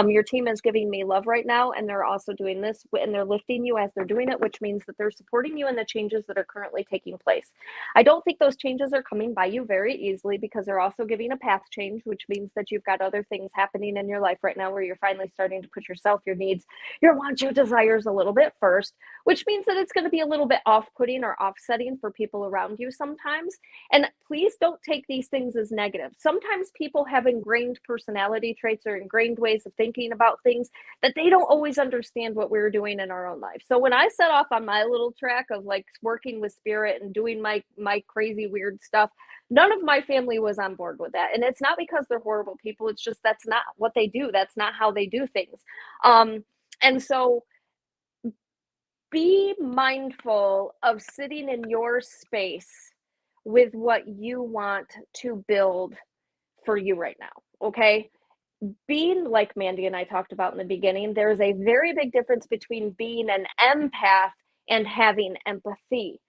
S1: Your team is giving me love right now, and they're also doing this, and they're lifting you as they're doing it, which means that they're supporting you in the changes that are currently taking place. I don't think those changes are coming by you very easily because they're also giving a path change, which means that you've got other things happening in your life right now where you're finally starting to put yourself, your needs, your wants, your desires a little bit first, which means that it's going to be a little bit off-putting or offsetting for people around you sometimes. And please don't take these things as negative. Sometimes people have ingrained personality traits or ingrained ways of thinking about things that they don't always understand what we're doing in our own life. So when I set off on my little track of like working with spirit and doing my crazy weird stuff, none of my family was on board with that. And it's not because they're horrible people. It's just that's not what they do. That's not how they do things. And so be mindful of sitting in your space with what you want to build for you right now. Okay. Being like Mandee and I talked about in the beginning, there's a very big difference between being an empath and having empathy.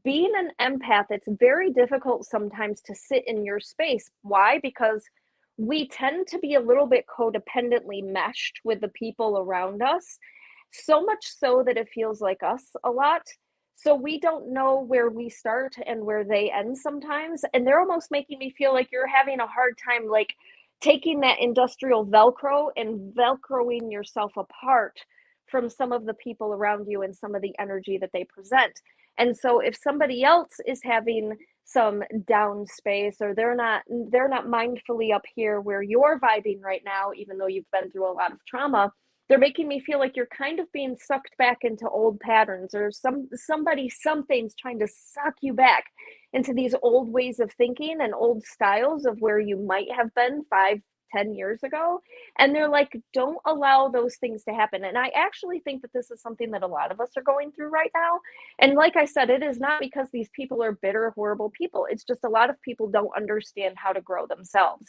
S1: Being an empath, it's very difficult sometimes to sit in your space. Why? Because we tend to be a little bit codependently meshed with the people around us, so much so that it feels like us a lot. So we don't know where we start and where they end sometimes. And they're almost making me feel like you're having a hard time, like taking that industrial Velcro and Velcroing yourself apart from some of the people around you and some of the energy that they present. And so if somebody else is having some down space or they're not mindfully up here where you're vibing right now, even though you've been through a lot of trauma, they're making me feel like you're kind of being sucked back into old patterns, or something's trying to suck you back into these old ways of thinking and old styles of where you might have been 5-10 years ago. And they're like, don't allow those things to happen. And I actually think that this is something that a lot of us are going through right now. And like I said, it is not because these people are bitter, horrible people. It's just a lot of people don't understand how to grow themselves.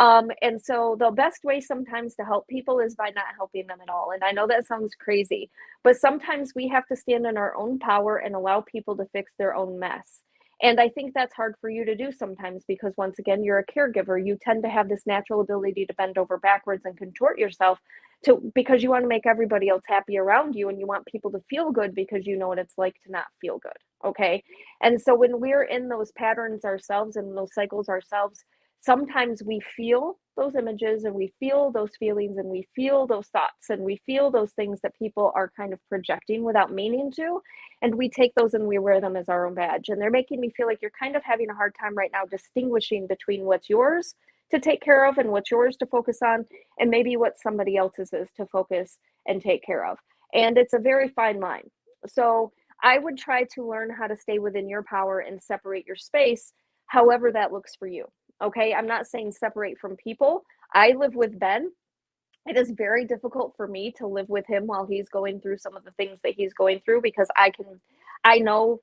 S1: And so the best way sometimes to help people is by not helping them at all. And I know that sounds crazy, but sometimes we have to stand in our own power and allow people to fix their own mess. And I think that's hard for you to do sometimes because, once again, you're a caregiver. You tend to have this natural ability to bend over backwards and contort yourself because you want to make everybody else happy around you, and you want people to feel good because you know what it's like to not feel good. Okay. And so when we're in those patterns ourselves and those cycles ourselves, sometimes we feel those images and we feel those feelings and we feel those thoughts and we feel those things that people are kind of projecting without meaning to. And we take those and we wear them as our own badge. And they're making me feel like you're kind of having a hard time right now distinguishing between what's yours to take care of and what's yours to focus on, and maybe what somebody else's is to focus and take care of. And it's a very fine line. So I would try to learn how to stay within your power and separate your space, however that looks for you. Okay, I'm not saying separate from people. I live with Ben. It is very difficult for me to live with him while he's going through some of the things that he's going through, because I know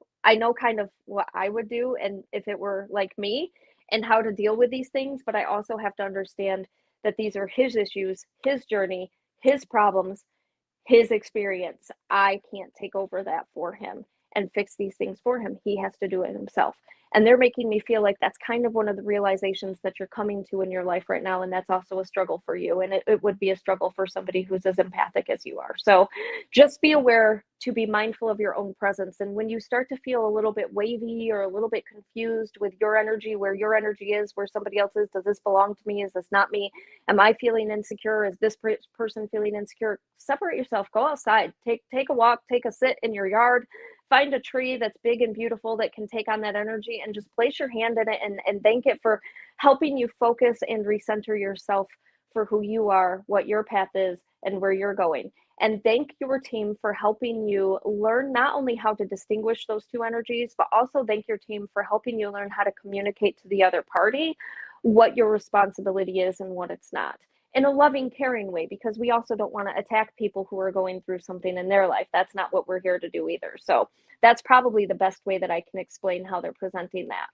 S1: kind of what I would do and if it were like me, and how to deal with these things, but I also have to understand that these are his issues, his journey, his problems, his experience. I can't take over that for him. and fix these things for him. He has to do it himself. And they're making me feel like that's kind of one of the realizations that you're coming to in your life right now. And that's also a struggle for you. And it would be a struggle for somebody who's as empathic as you are. So just be aware to be mindful of your own presence. And when you start to feel a little bit wavy or a little bit confused with your energy, where your energy is, where somebody else is, does this belong to me? Is this not me? Am I feeling insecure? Is this person feeling insecure? Separate yourself, go outside, take a walk, take a sit in your yard, find a tree that's big and beautiful that can take on that energy, and just place your hand in it and thank it for helping you focus and recenter yourself for who you are, what your path is, and where you're going. And thank your team for helping you learn not only how to distinguish those two energies, but also thank your team for helping you learn how to communicate to the other party what your responsibility is and what it's not, in a loving, caring way, because we also don't want to attack people who are going through something in their life. That's not what we're here to do either. So that's probably the best way that I can explain how they're presenting that.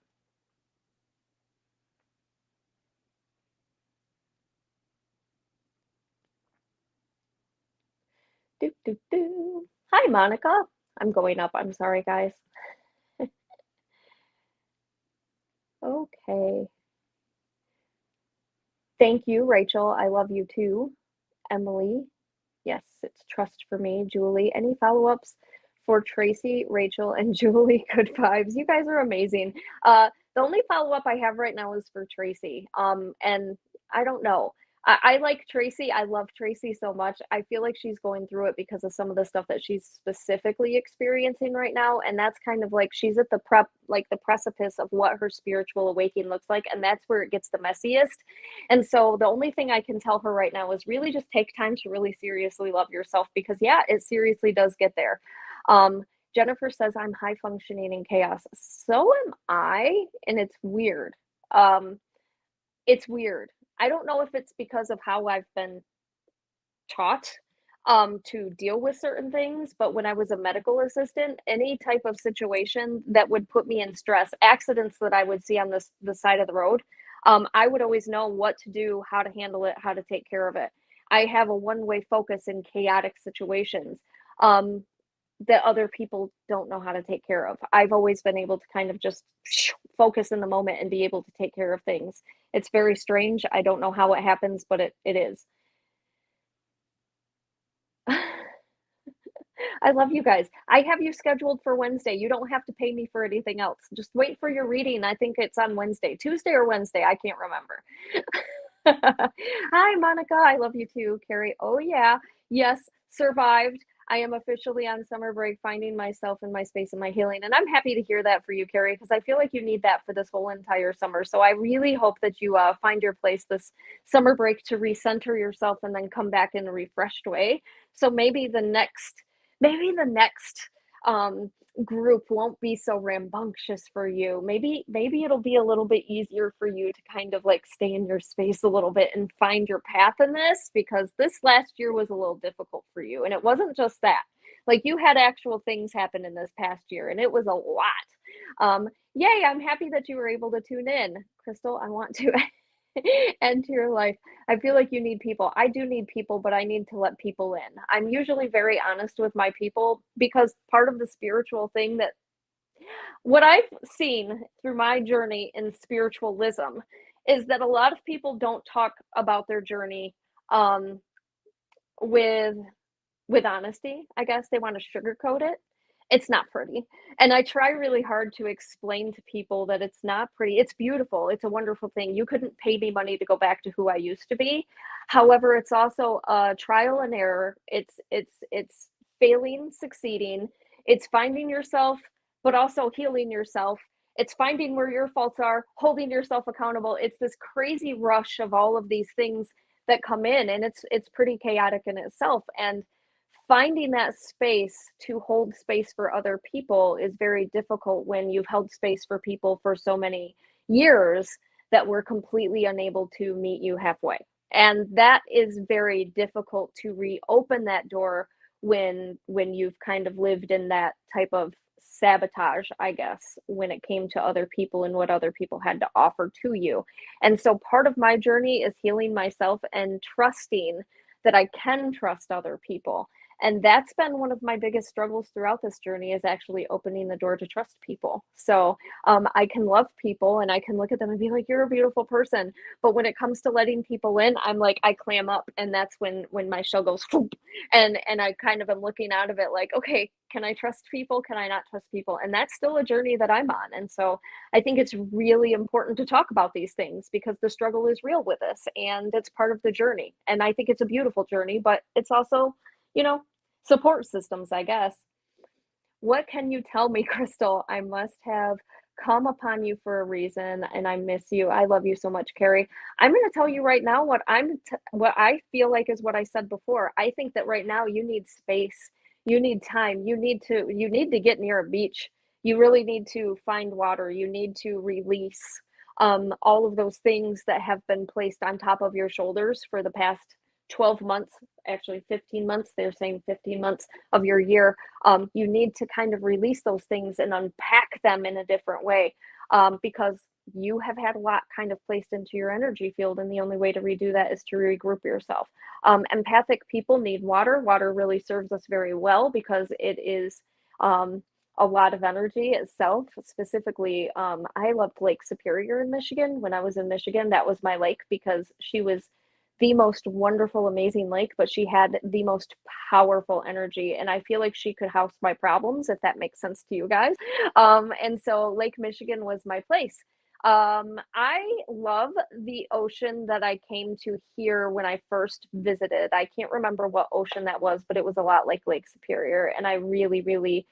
S1: Do, do, do. Hi, Monica. I'm going up. I'm sorry, guys. Okay. Thank you, Rachel. I love you too. Emily. Yes, it's trust for me. Julie. Any follow-ups for Tracy, Rachel, and Julie? Good vibes. You guys are amazing. The only follow-up I have right now is for Tracy. And I don't know. I like Tracy. I love Tracy so much. I feel like she's going through it because of some of the stuff that she's specifically experiencing right now. And that's kind of like she's at the precipice of what her spiritual awakening looks like. And that's where it gets the messiest. And so the only thing I can tell her right now is really just take time to really seriously love yourself, because yeah, it seriously does get there. Jennifer says I'm high functioning in chaos. So am I, and it's weird. It's weird. I don't know if it's because of how I've been taught to deal with certain things, but when I was a medical assistant, any type of situation that would put me in stress, accidents that I would see on the side of the road, I would always know what to do, how to handle it, how to take care of it. I have a one-way focus in chaotic situations that other people don't know how to take care of. I've always been able to kind of just focus in the moment and be able to take care of things. It's very strange. I don't know how it happens, but it is. I love you guys. I have you scheduled for Wednesday. You don't have to pay me for anything else. Just wait for your reading. I think it's on Wednesday, Tuesday or Wednesday. I can't remember. Hi, Monica. I love you too. Carrie. Oh, yeah. Yes, survived. I am officially on summer break, finding myself in my space and my healing. And I'm happy to hear that for you, Carrie, because I feel like you need that for this whole entire summer. So I really hope that you find your place this summer break to recenter yourself and then come back in a refreshed way. So maybe the next group won't be so rambunctious for you. Maybe it'll be a little bit easier for you to kind of like stay in your space a little bit and find your path in this, because this last year was a little difficult for you. And it wasn't just that. Like, you had actual things happen in this past year, and it was a lot. Yay, I'm happy that you were able to tune in. Crystal, I want to end to your life. I feel like you need people. I do need people, but I need to let people in. I'm usually very honest with my people, because part of the spiritual thing that what I've seen through my journey in spiritualism is that a lot of people don't talk about their journey with honesty. I guess they want to sugarcoat it. It's not pretty. And I try really hard to explain to people that it's not pretty. It's beautiful. It's a wonderful thing. You couldn't pay me money to go back to who I used to be. However, it's also a trial and error. It's failing, succeeding. It's finding yourself, but also healing yourself. It's finding where your faults are, holding yourself accountable. It's this crazy rush of all of these things that come in, and it's pretty chaotic in itself. And finding that space to hold space for other people is very difficult when you've held space for people for so many years that we're completely unable to meet you halfway. And that is very difficult to reopen that door when you've kind of lived in that type of sabotage, I guess, when it came to other people and what other people had to offer to you. And so part of my journey is healing myself and trusting that I can trust other people. And that's been one of my biggest struggles throughout this journey, is actually opening the door to trust people. So I can love people and I can look at them and be like, you're a beautiful person. But when it comes to letting people in, I'm like, I clam up. And that's when my shell goes, whoop, and I kind of am looking out of it like, okay, can I trust people? Can I not trust people? And that's still a journey that I'm on. And so I think it's really important to talk about these things because the struggle is real with us and it's part of the journey. And I think it's a beautiful journey, but it's also, you know, support systems, I guess. What can you tell me, Crystal? I must have come upon you for a reason, and I miss you. I love you so much, Carrie. I'm going to tell you right now what I feel like is what I said before. I think that right now you need space, you need time, you need to get near a beach. You really need to find water. You need to release all of those things that have been placed on top of your shoulders for the past 12 months, actually 15 months. They're saying 15 months of your year. You need to kind of release those things and unpack them in a different way, because you have had a lot kind of placed into your energy field, and the only way to redo that is to regroup yourself. Empathic people need water. Water really serves us very well because it is a lot of energy itself. Specifically, I loved Lake Superior in Michigan. When I was in Michigan, that was my lake because she was the most wonderful, amazing lake, but she had the most powerful energy. And I feel like she could house my problems, if that makes sense to you guys. And so Lake Michigan was my place. I love the ocean that I came to here when I first visited. I can't remember what ocean that was, but it was a lot like Lake Superior. And I really, really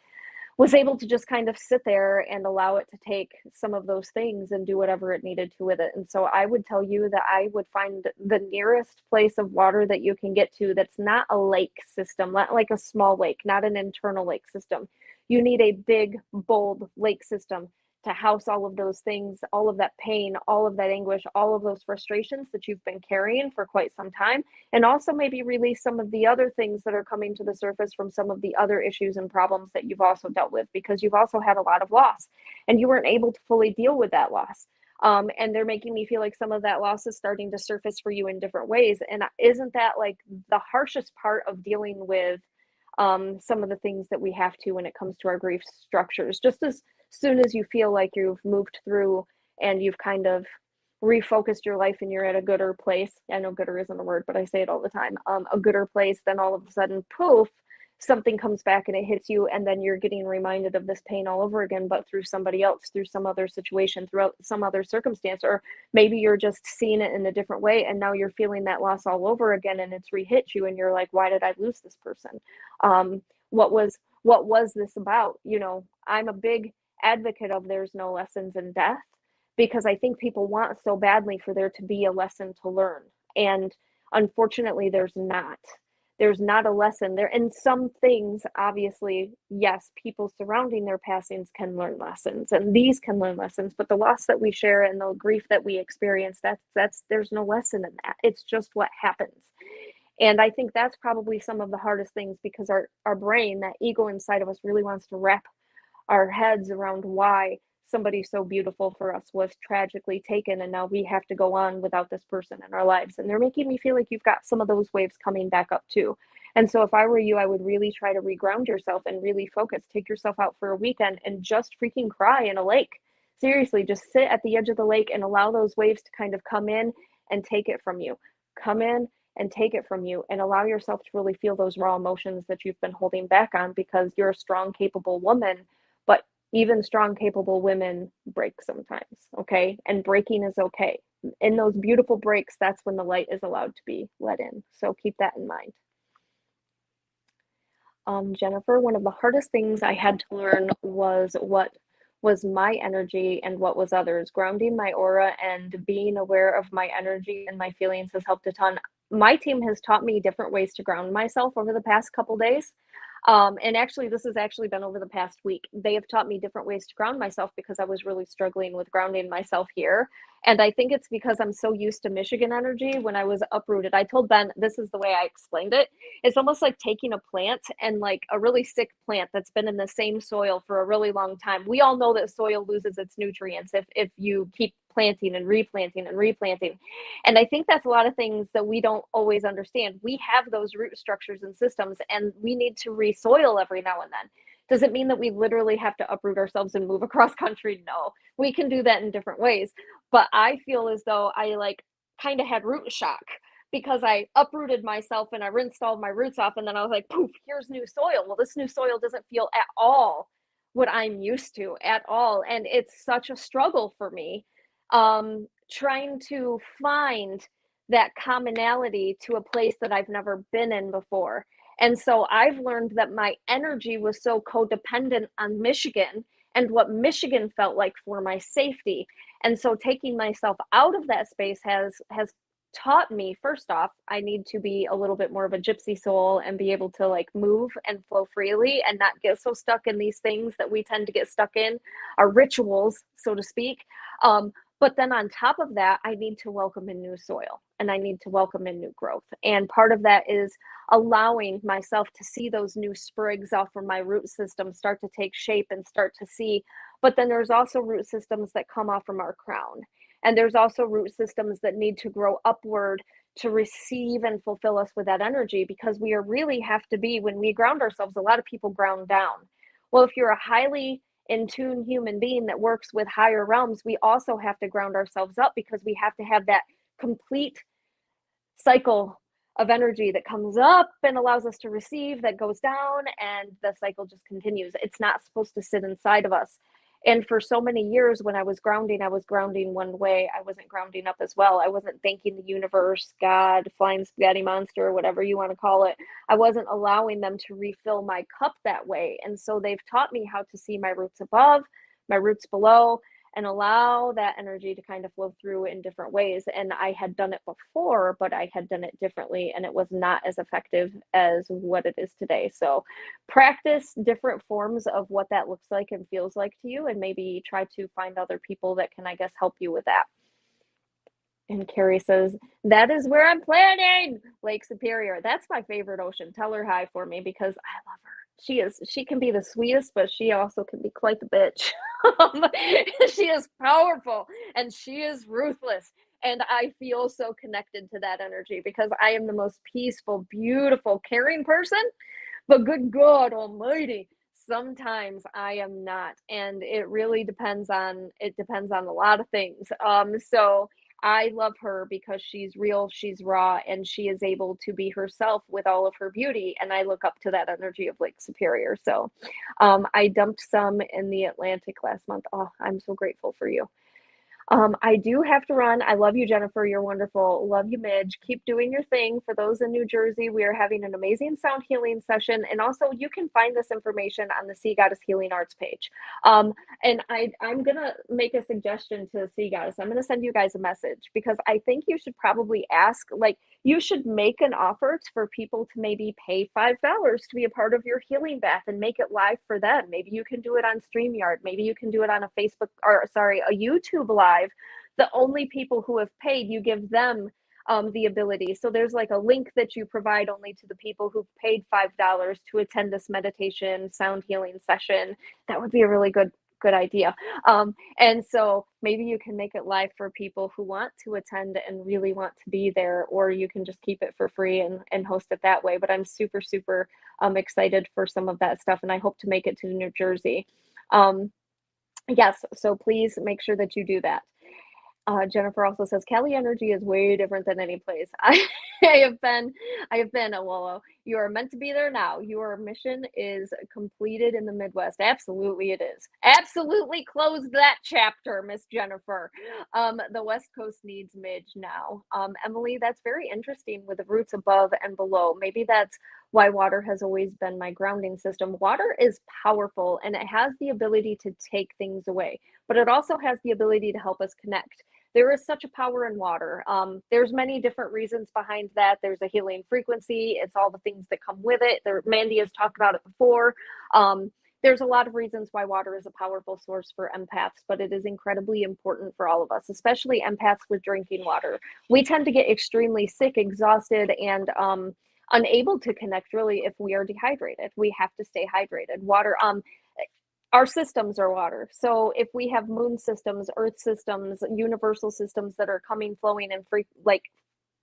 S1: was able to just kind of sit there and allow it to take some of those things and do whatever it needed to with it. And so I would tell you that I would find the nearest place of water that you can get to that's not a lake system, not like a small lake, not an internal lake system. You need a big, bold lake system to house all of those things, all of that pain, all of that anguish, all of those frustrations that you've been carrying for quite some time, and also maybe release some of the other things that are coming to the surface from some of the other issues and problems that you've also dealt with, because you've also had a lot of loss and you weren't able to fully deal with that loss. And they're making me feel like some of that loss is starting to surface for you in different ways. And isn't that like the harshest part of dealing with some of the things that we have to when it comes to our grief structures? Just as soon as you feel like you've moved through and you've kind of refocused your life and you're at a gooder place. I know gooder isn't a word, but I say it all the time. A gooder place, then all of a sudden, poof, something comes back and it hits you, and then you're getting reminded of this pain all over again, but through somebody else, through some other situation, throughout some other circumstance, or maybe you're just seeing it in a different way, and now you're feeling that loss all over again, and it's re-hit you, and you're like, why did I lose this person? What was this about? You know, I'm a big advocate of there's no lessons in death, because I think people want so badly for there to be a lesson to learn. And unfortunately, there's not. There's not a lesson there. And some things, obviously, yes, people surrounding their passings can learn lessons, and these can learn lessons, but the loss that we share and the grief that we experience, that's there's no lesson in that. It's just what happens. And I think that's probably some of the hardest things, because our brain, that ego inside of us, really wants to wrap our heads around why somebody so beautiful for us was tragically taken, and now we have to go on without this person in our lives. And they're making me feel like you've got some of those waves coming back up too. And so if I were you, I would really try to reground yourself and really focus. Take yourself out for a weekend and just freaking cry in a lake. Seriously, just sit at the edge of the lake and allow those waves to kind of come in and take it from you. Come in and take it from you, and allow yourself to really feel those raw emotions that you've been holding back on, because you're a strong, capable woman. But even strong, capable women break sometimes, okay? And breaking is okay. In those beautiful breaks, that's when the light is allowed to be let in. So keep that in mind. Jennifer, one of the hardest things I had to learn was what was my energy and what was others. Grounding my aura and being aware of my energy and my feelings has helped a ton. My team has taught me different ways to ground myself over the past couple days. And actually, this has actually been over the past week. They have taught me different ways to ground myself, because I was really struggling with grounding myself here. And I think it's because I'm so used to Michigan energy. When I was uprooted, I told Ben, this is the way I explained it. It's almost like taking a plant, and like a really sick plant that's been in the same soil for a really long time. We all know that soil loses its nutrients if you keep replanting and replanting and replanting. And I think that's a lot of things that we don't always understand. We have those root structures and systems, and we need to resoil every now and then. Does it mean that we literally have to uproot ourselves and move across country? No, we can do that in different ways. But I feel as though I like kind of had root shock because I uprooted myself and I rinsed all my roots off. And then I was like, poof, here's new soil. Well, this new soil doesn't feel at all what I'm used to at all. And it's such a struggle for me, trying to find that commonality to a place that I've never been in before. And so I've learned that my energy was so codependent on Michigan and what Michigan felt like for my safety. And so taking myself out of that space has taught me, first off, I need to be a little bit more of a gypsy soul and be able to like move and flow freely and not get so stuck in these things that we tend to get stuck in, our rituals, so to speak. But then on top of that, I need to welcome in new soil and I need to welcome in new growth. And part of that is allowing myself to see those new sprigs off from my root system start to take shape and start to see. But then there's also root systems that come off from our crown. And there's also root systems that need to grow upward to receive and fulfill us with that energy, because we are really have to be, when we ground ourselves, a lot of people ground down. Well, if you're a highly in tune human being that works with higher realms, we also have to ground ourselves up because we have to have that complete cycle of energy that comes up and allows us to receive, that goes down, and the cycle just continues. It's not supposed to sit inside of us. And for so many years when I was grounding one way. I wasn't grounding up as well. I wasn't thanking the universe, God, flying spaghetti monster, whatever you want to call it. I wasn't allowing them to refill my cup that way. And so they've taught me how to see my roots above, my roots below, and allow that energy to kind of flow through in different ways. And I had done it before, but I had done it differently, and it was not as effective as what it is today. So practice different forms of what that looks like and feels like to you, and maybe try to find other people that can, I guess, help you with that. And Carrie says, that is where I'm planning. Lake Superior. That's my favorite ocean. Tell her hi for me because I love her. She can be the sweetest, but she also can be quite the bitch. She is powerful and she is ruthless. And I feel so connected to that energy because I am the most peaceful, beautiful, caring person. But good God almighty, sometimes I am not. And it really depends on a lot of things. So I love her because she's real, she's raw, and she is able to be herself with all of her beauty. And I look up to that energy of Lake Superior. So I dumped some in the Atlantic last month. Oh, I'm so grateful for you. I do have to run. I love you, Jennifer. You're wonderful. Love you, Midge. Keep doing your thing. For those in New Jersey, we are having an amazing sound healing session. And also, you can find this information on the Sea Goddess Healing Arts page. And I'm going to make a suggestion to the Sea Goddess. I'm going to send you guys a message because I think you should probably ask, like, you should make an offer for people to maybe pay $5 to be a part of your healing bath and make it live for them. Maybe you can do it on StreamYard. Maybe you can do it on a a YouTube live. The only people who have paid, you give them the ability. So there's like a link that you provide only to the people who've paid $5 to attend this meditation sound healing session. That would be a really good idea. And so maybe you can make it live for people who want to attend and really want to be there, or you can just keep it for free and host it that way. But I'm super, super excited for some of that stuff, and I hope to make it to New Jersey. Yes, so please make sure that you do that. Jennifer also says Cali energy is way different than any place. I have been, Awolo. You are meant to be there now. Your mission is completed in the Midwest. Absolutely it is. Absolutely close that chapter, Miss Jennifer. The West Coast needs Midge now. Emily, that's very interesting with the roots above and below. Maybe that's why water has always been my grounding system. Water is powerful and it has the ability to take things away, but it also has the ability to help us connect. There is such a power in water. There's many different reasons behind that. There's a healing frequency. It's all the things that come with it. Mandee has talked about it before. There's a lot of reasons why water is a powerful source for empaths, but it is incredibly important for all of us, especially empaths with drinking water. We tend to get extremely sick, exhausted, and unable to connect really if we are dehydrated. We have to stay hydrated. Water, Our systems are water. So if we have moon systems, earth systems, universal systems that are coming, flowing, and free, like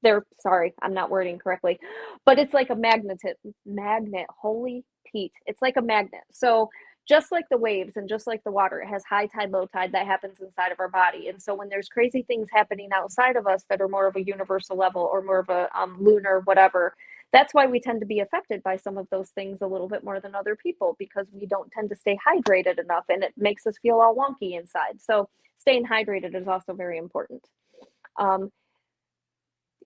S1: they're, sorry, I'm not wording correctly, but it's like a magnet. Holy Pete. It's like a magnet. So just like the waves and just like the water, it has high tide, low tide that happens inside of our body. And so when there's crazy things happening outside of us that are more of a universal level or more of a lunar, whatever, that's why we tend to be affected by some of those things a little bit more than other people, because we don't tend to stay hydrated enough and it makes us feel all wonky inside. So staying hydrated is also very important. Um,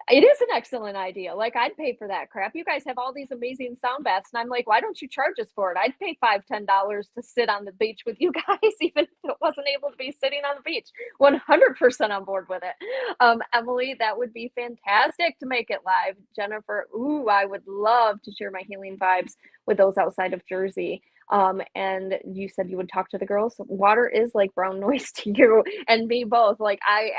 S1: it is an excellent idea. Like, I'd pay for that crap. You guys have all these amazing sound baths, and I'm like, why don't you charge us for it? I'd pay $5, $10 to sit on the beach with you guys, even if it wasn't able to be sitting on the beach. 100% on board with it. Emily, that would be fantastic to make it live. Jennifer, ooh, I would love to share my healing vibes with those outside of Jersey. And you said you would talk to the girls. Water is like brown noise to you and me both. Like, I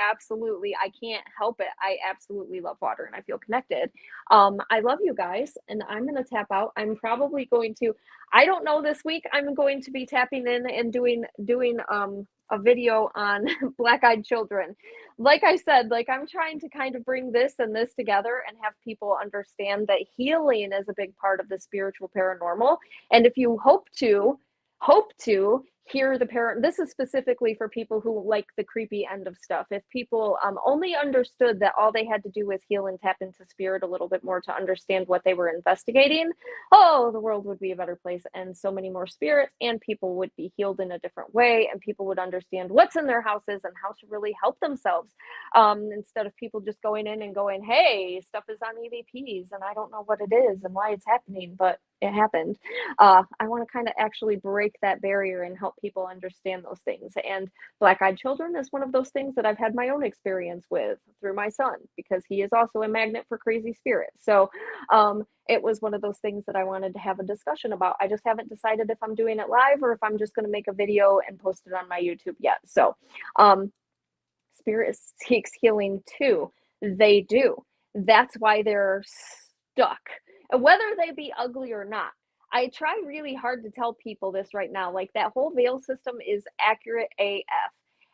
S1: can't help it. I absolutely love water and I feel connected. I love you guys, and I'm going to tap out. I'm probably going to, I don't know, this week I'm going to be tapping in and doing a video on black-eyed children. Like I said, like, I'm trying to kind of bring this and this together and have people understand that healing is a big part of the spiritual paranormal. And if you hope to hear the parent, this is specifically for people who like the creepy end of stuff. If people only understood that all they had to do was heal and tap into spirit a little bit more to understand what they were investigating, oh, the world would be a better place, and so many more spirits and people would be healed in a different way, and people would understand what's in their houses and how to really help themselves, instead of people just going in and going, hey, stuff is on EVPs and I don't know what it is and why it's happening, but it happened. I want to kind of actually break that barrier and help people understand those things. And black-eyed children is one of those things that I've had my own experience with through my son, because he is also a magnet for crazy spirits. So it was one of those things that I wanted to have a discussion about. I just haven't decided if I'm doing it live or if I'm just going to make a video and post it on my YouTube yet. So spirit seeks healing too. They do. That's why they're stuck, whether they be ugly or not. I try really hard to tell people this right now. Like, that whole veil system is accurate AF.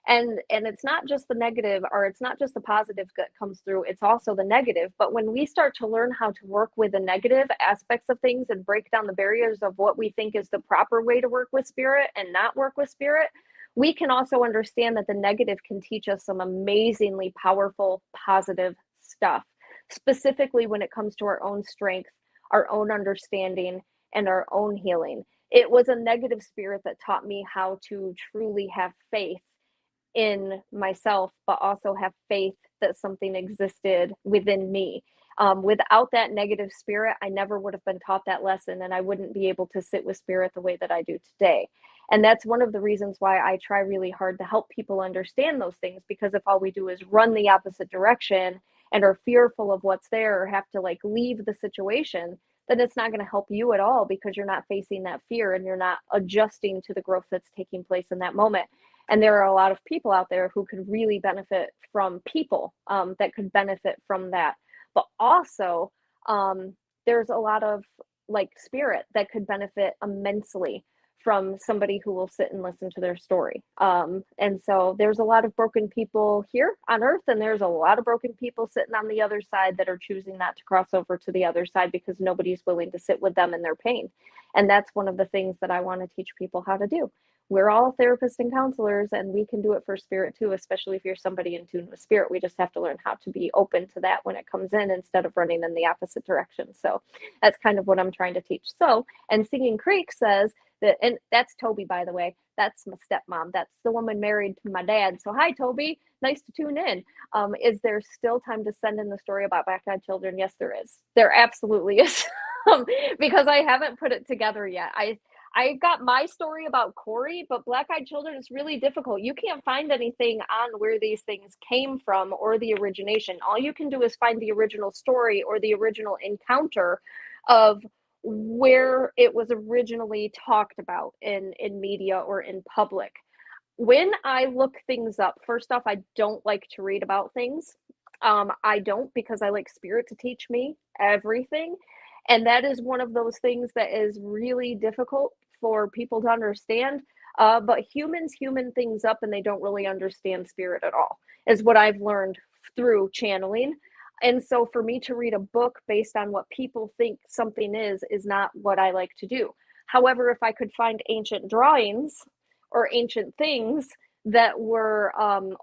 S1: And it's not just the negative, or it's not just the positive that comes through, it's also the negative. But when we start to learn how to work with the negative aspects of things and break down the barriers of what we think is the proper way to work with spirit and not work with spirit, we can also understand that the negative can teach us some amazingly powerful, positive stuff, specifically when it comes to our own strength, our own understanding, and our own healing. It was a negative spirit that taught me how to truly have faith in myself, but also have faith that something existed within me. Without that negative spirit, I never would have been taught that lesson, and I wouldn't be able to sit with spirit the way that I do today. And that's one of the reasons why I try really hard to help people understand those things, because if all we do is run the opposite direction and are fearful of what's there, or have to like leave the situation, then it's not going to help you at all, because you're not facing that fear and you're not adjusting to the growth that's taking place in that moment. And there are a lot of people out there who could really benefit from people that could benefit from that. But also, there's a lot of like spirit that could benefit immensely from somebody who will sit and listen to their story. And so there's a lot of broken people here on earth, and there's a lot of broken people sitting on the other side that are choosing not to cross over to the other side because nobody's willing to sit with them in their pain. And that's one of the things that I want to teach people how to do. We're all therapists and counselors, and we can do it for spirit too, especially if you're somebody in tune with spirit. We just have to learn how to be open to that when it comes in, instead of running in the opposite direction. So that's kind of what I'm trying to teach. So, and Singing Creek says that, and that's Toby, by the way. That's my stepmom. That's the woman married to my dad. So hi, Toby. Nice to tune in. Is there still time to send in the story about black-eyed children? Yes, there is. There absolutely is. Because I haven't put it together yet. I got my story about Corey, but black-eyed children is really difficult. You can't find anything on where these things came from or the origination. All you can do is find the original story or the original encounter of where it was originally talked about in media or in public. When I look things up, first off, I don't like to read about things. I don't, because I like spirit to teach me everything. And that is one of those things that is really difficult for people to understand. But humans human things up and they don't really understand spirit at all, is what I've learned through channeling. And so for me to read a book based on what people think something is not what I like to do. However, if I could find ancient drawings or ancient things that were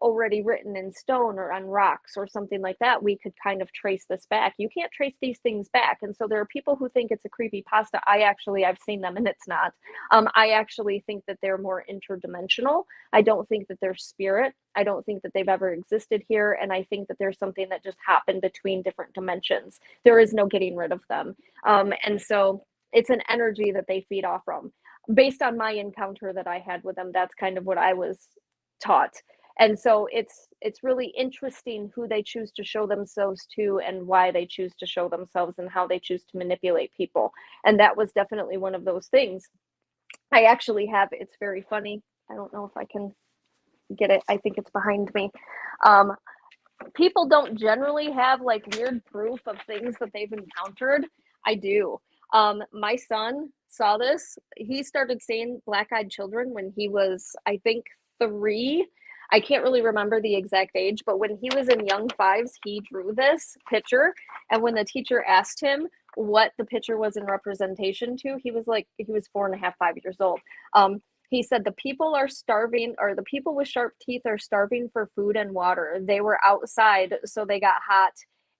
S1: already written in stone or on rocks or something like that, we could kind of trace this back. You can't trace these things back. And so there are people who think it's a creepy pasta. I've seen them and it's not. I actually think that they're more interdimensional. I don't think that they're spirit. I don't think that they've ever existed here. And I think that there's something that just happened between different dimensions. There is no getting rid of them. And so it's an energy that they feed off from. Based on my encounter that I had with them, that's kind of what I was taught. And so it's really interesting who they choose to show themselves to and why they choose to show themselves and how they choose to manipulate people. And that was definitely one of those things. I actually have, it's very funny. I don't know if I can get it. I think it's behind me. People don't generally have like weird proof of things that they've encountered. I do. My son saw this. He started seeing black-eyed children when he was, I think, 3. I can't really remember the exact age, but when he was in young fives, he drew this picture. And when the teacher asked him what the picture was in representation to, he was 4.5, 5 years old. He said the people are starving, or the people with sharp teeth are starving for food and water. They were outside, so they got hot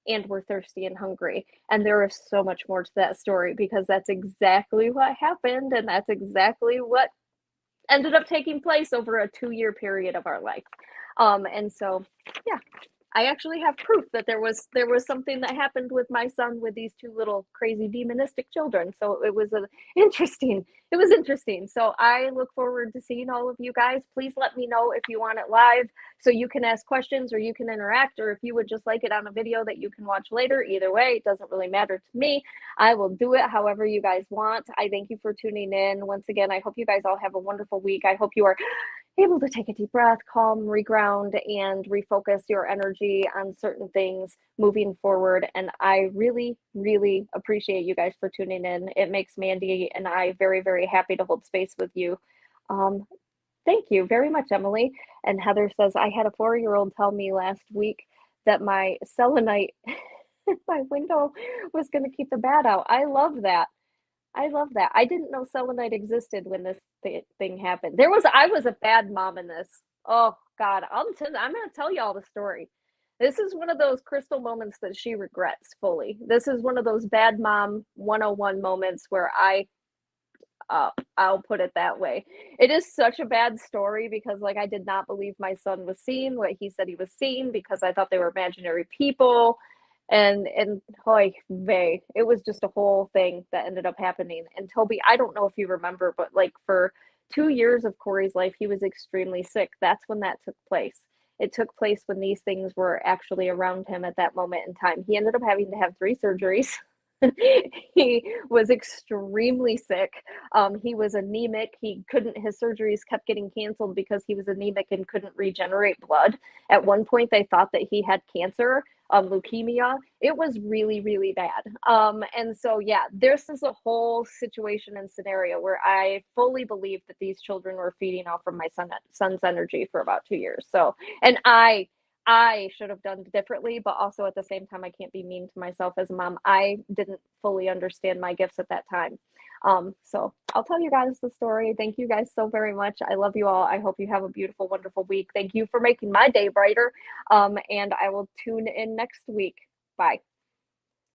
S1: and were thirsty and hungry. And there is so much more to that story because that's exactly what happened. And that's exactly what ended up taking place over a 2-year period of our life. And so, yeah, I actually have proof that there was something that happened with my son with these 2 little crazy demonistic children. So it was interesting. It was interesting. So I look forward to seeing all of you guys. Please let me know if you want it live so you can ask questions or you can interact, or if you would just like it on a video that you can watch later. Either way, it doesn't really matter to me. I will do it however you guys want. I thank you for tuning in. Once again, I hope you guys all have a wonderful week. I hope you are able to take a deep breath, calm, reground, and refocus your energy on certain things moving forward. And I really, really appreciate you guys for tuning in. It makes Mandee and I very, very happy to hold space with you. Thank you very much, Emily. And Heather says, I had a 4-year-old tell me last week that my selenite in my window was going to keep the bat out. I love that. I love that. I didn't know selenite existed when this thing happened. I was a bad mom in this. Oh God, I'm going to tell you all the story. This is one of those crystal moments that she regrets fully. This is one of those bad mom 101 moments where I'll put it that way. It is such a bad story because like I did not believe my son was seeing what he said he was seeing because I thought they were imaginary people. And hoy vey, it was just a whole thing that ended up happening. And Toby, I don't know if you remember, but like for 2 years of Corey's life, he was extremely sick. That's when that took place. It took place when these things were actually around him at that moment in time. He ended up having to have 3 surgeries. He was extremely sick. He was anemic. His surgeries kept getting canceled because he was anemic and couldn't regenerate blood. At one point, they thought that he had cancer, leukemia. It was really, really bad. And so, yeah, this is a whole situation and scenario where I fully believe that these children were feeding off from my son's energy for about 2 years. So, and I should have done differently, but also at the same time, I can't be mean to myself as a mom. I didn't fully understand my gifts at that time. So I'll tell you guys the story. Thank you guys so very much. I love you all. I hope you have a beautiful, wonderful week. Thank you for making my day brighter. And I will tune in next week. Bye.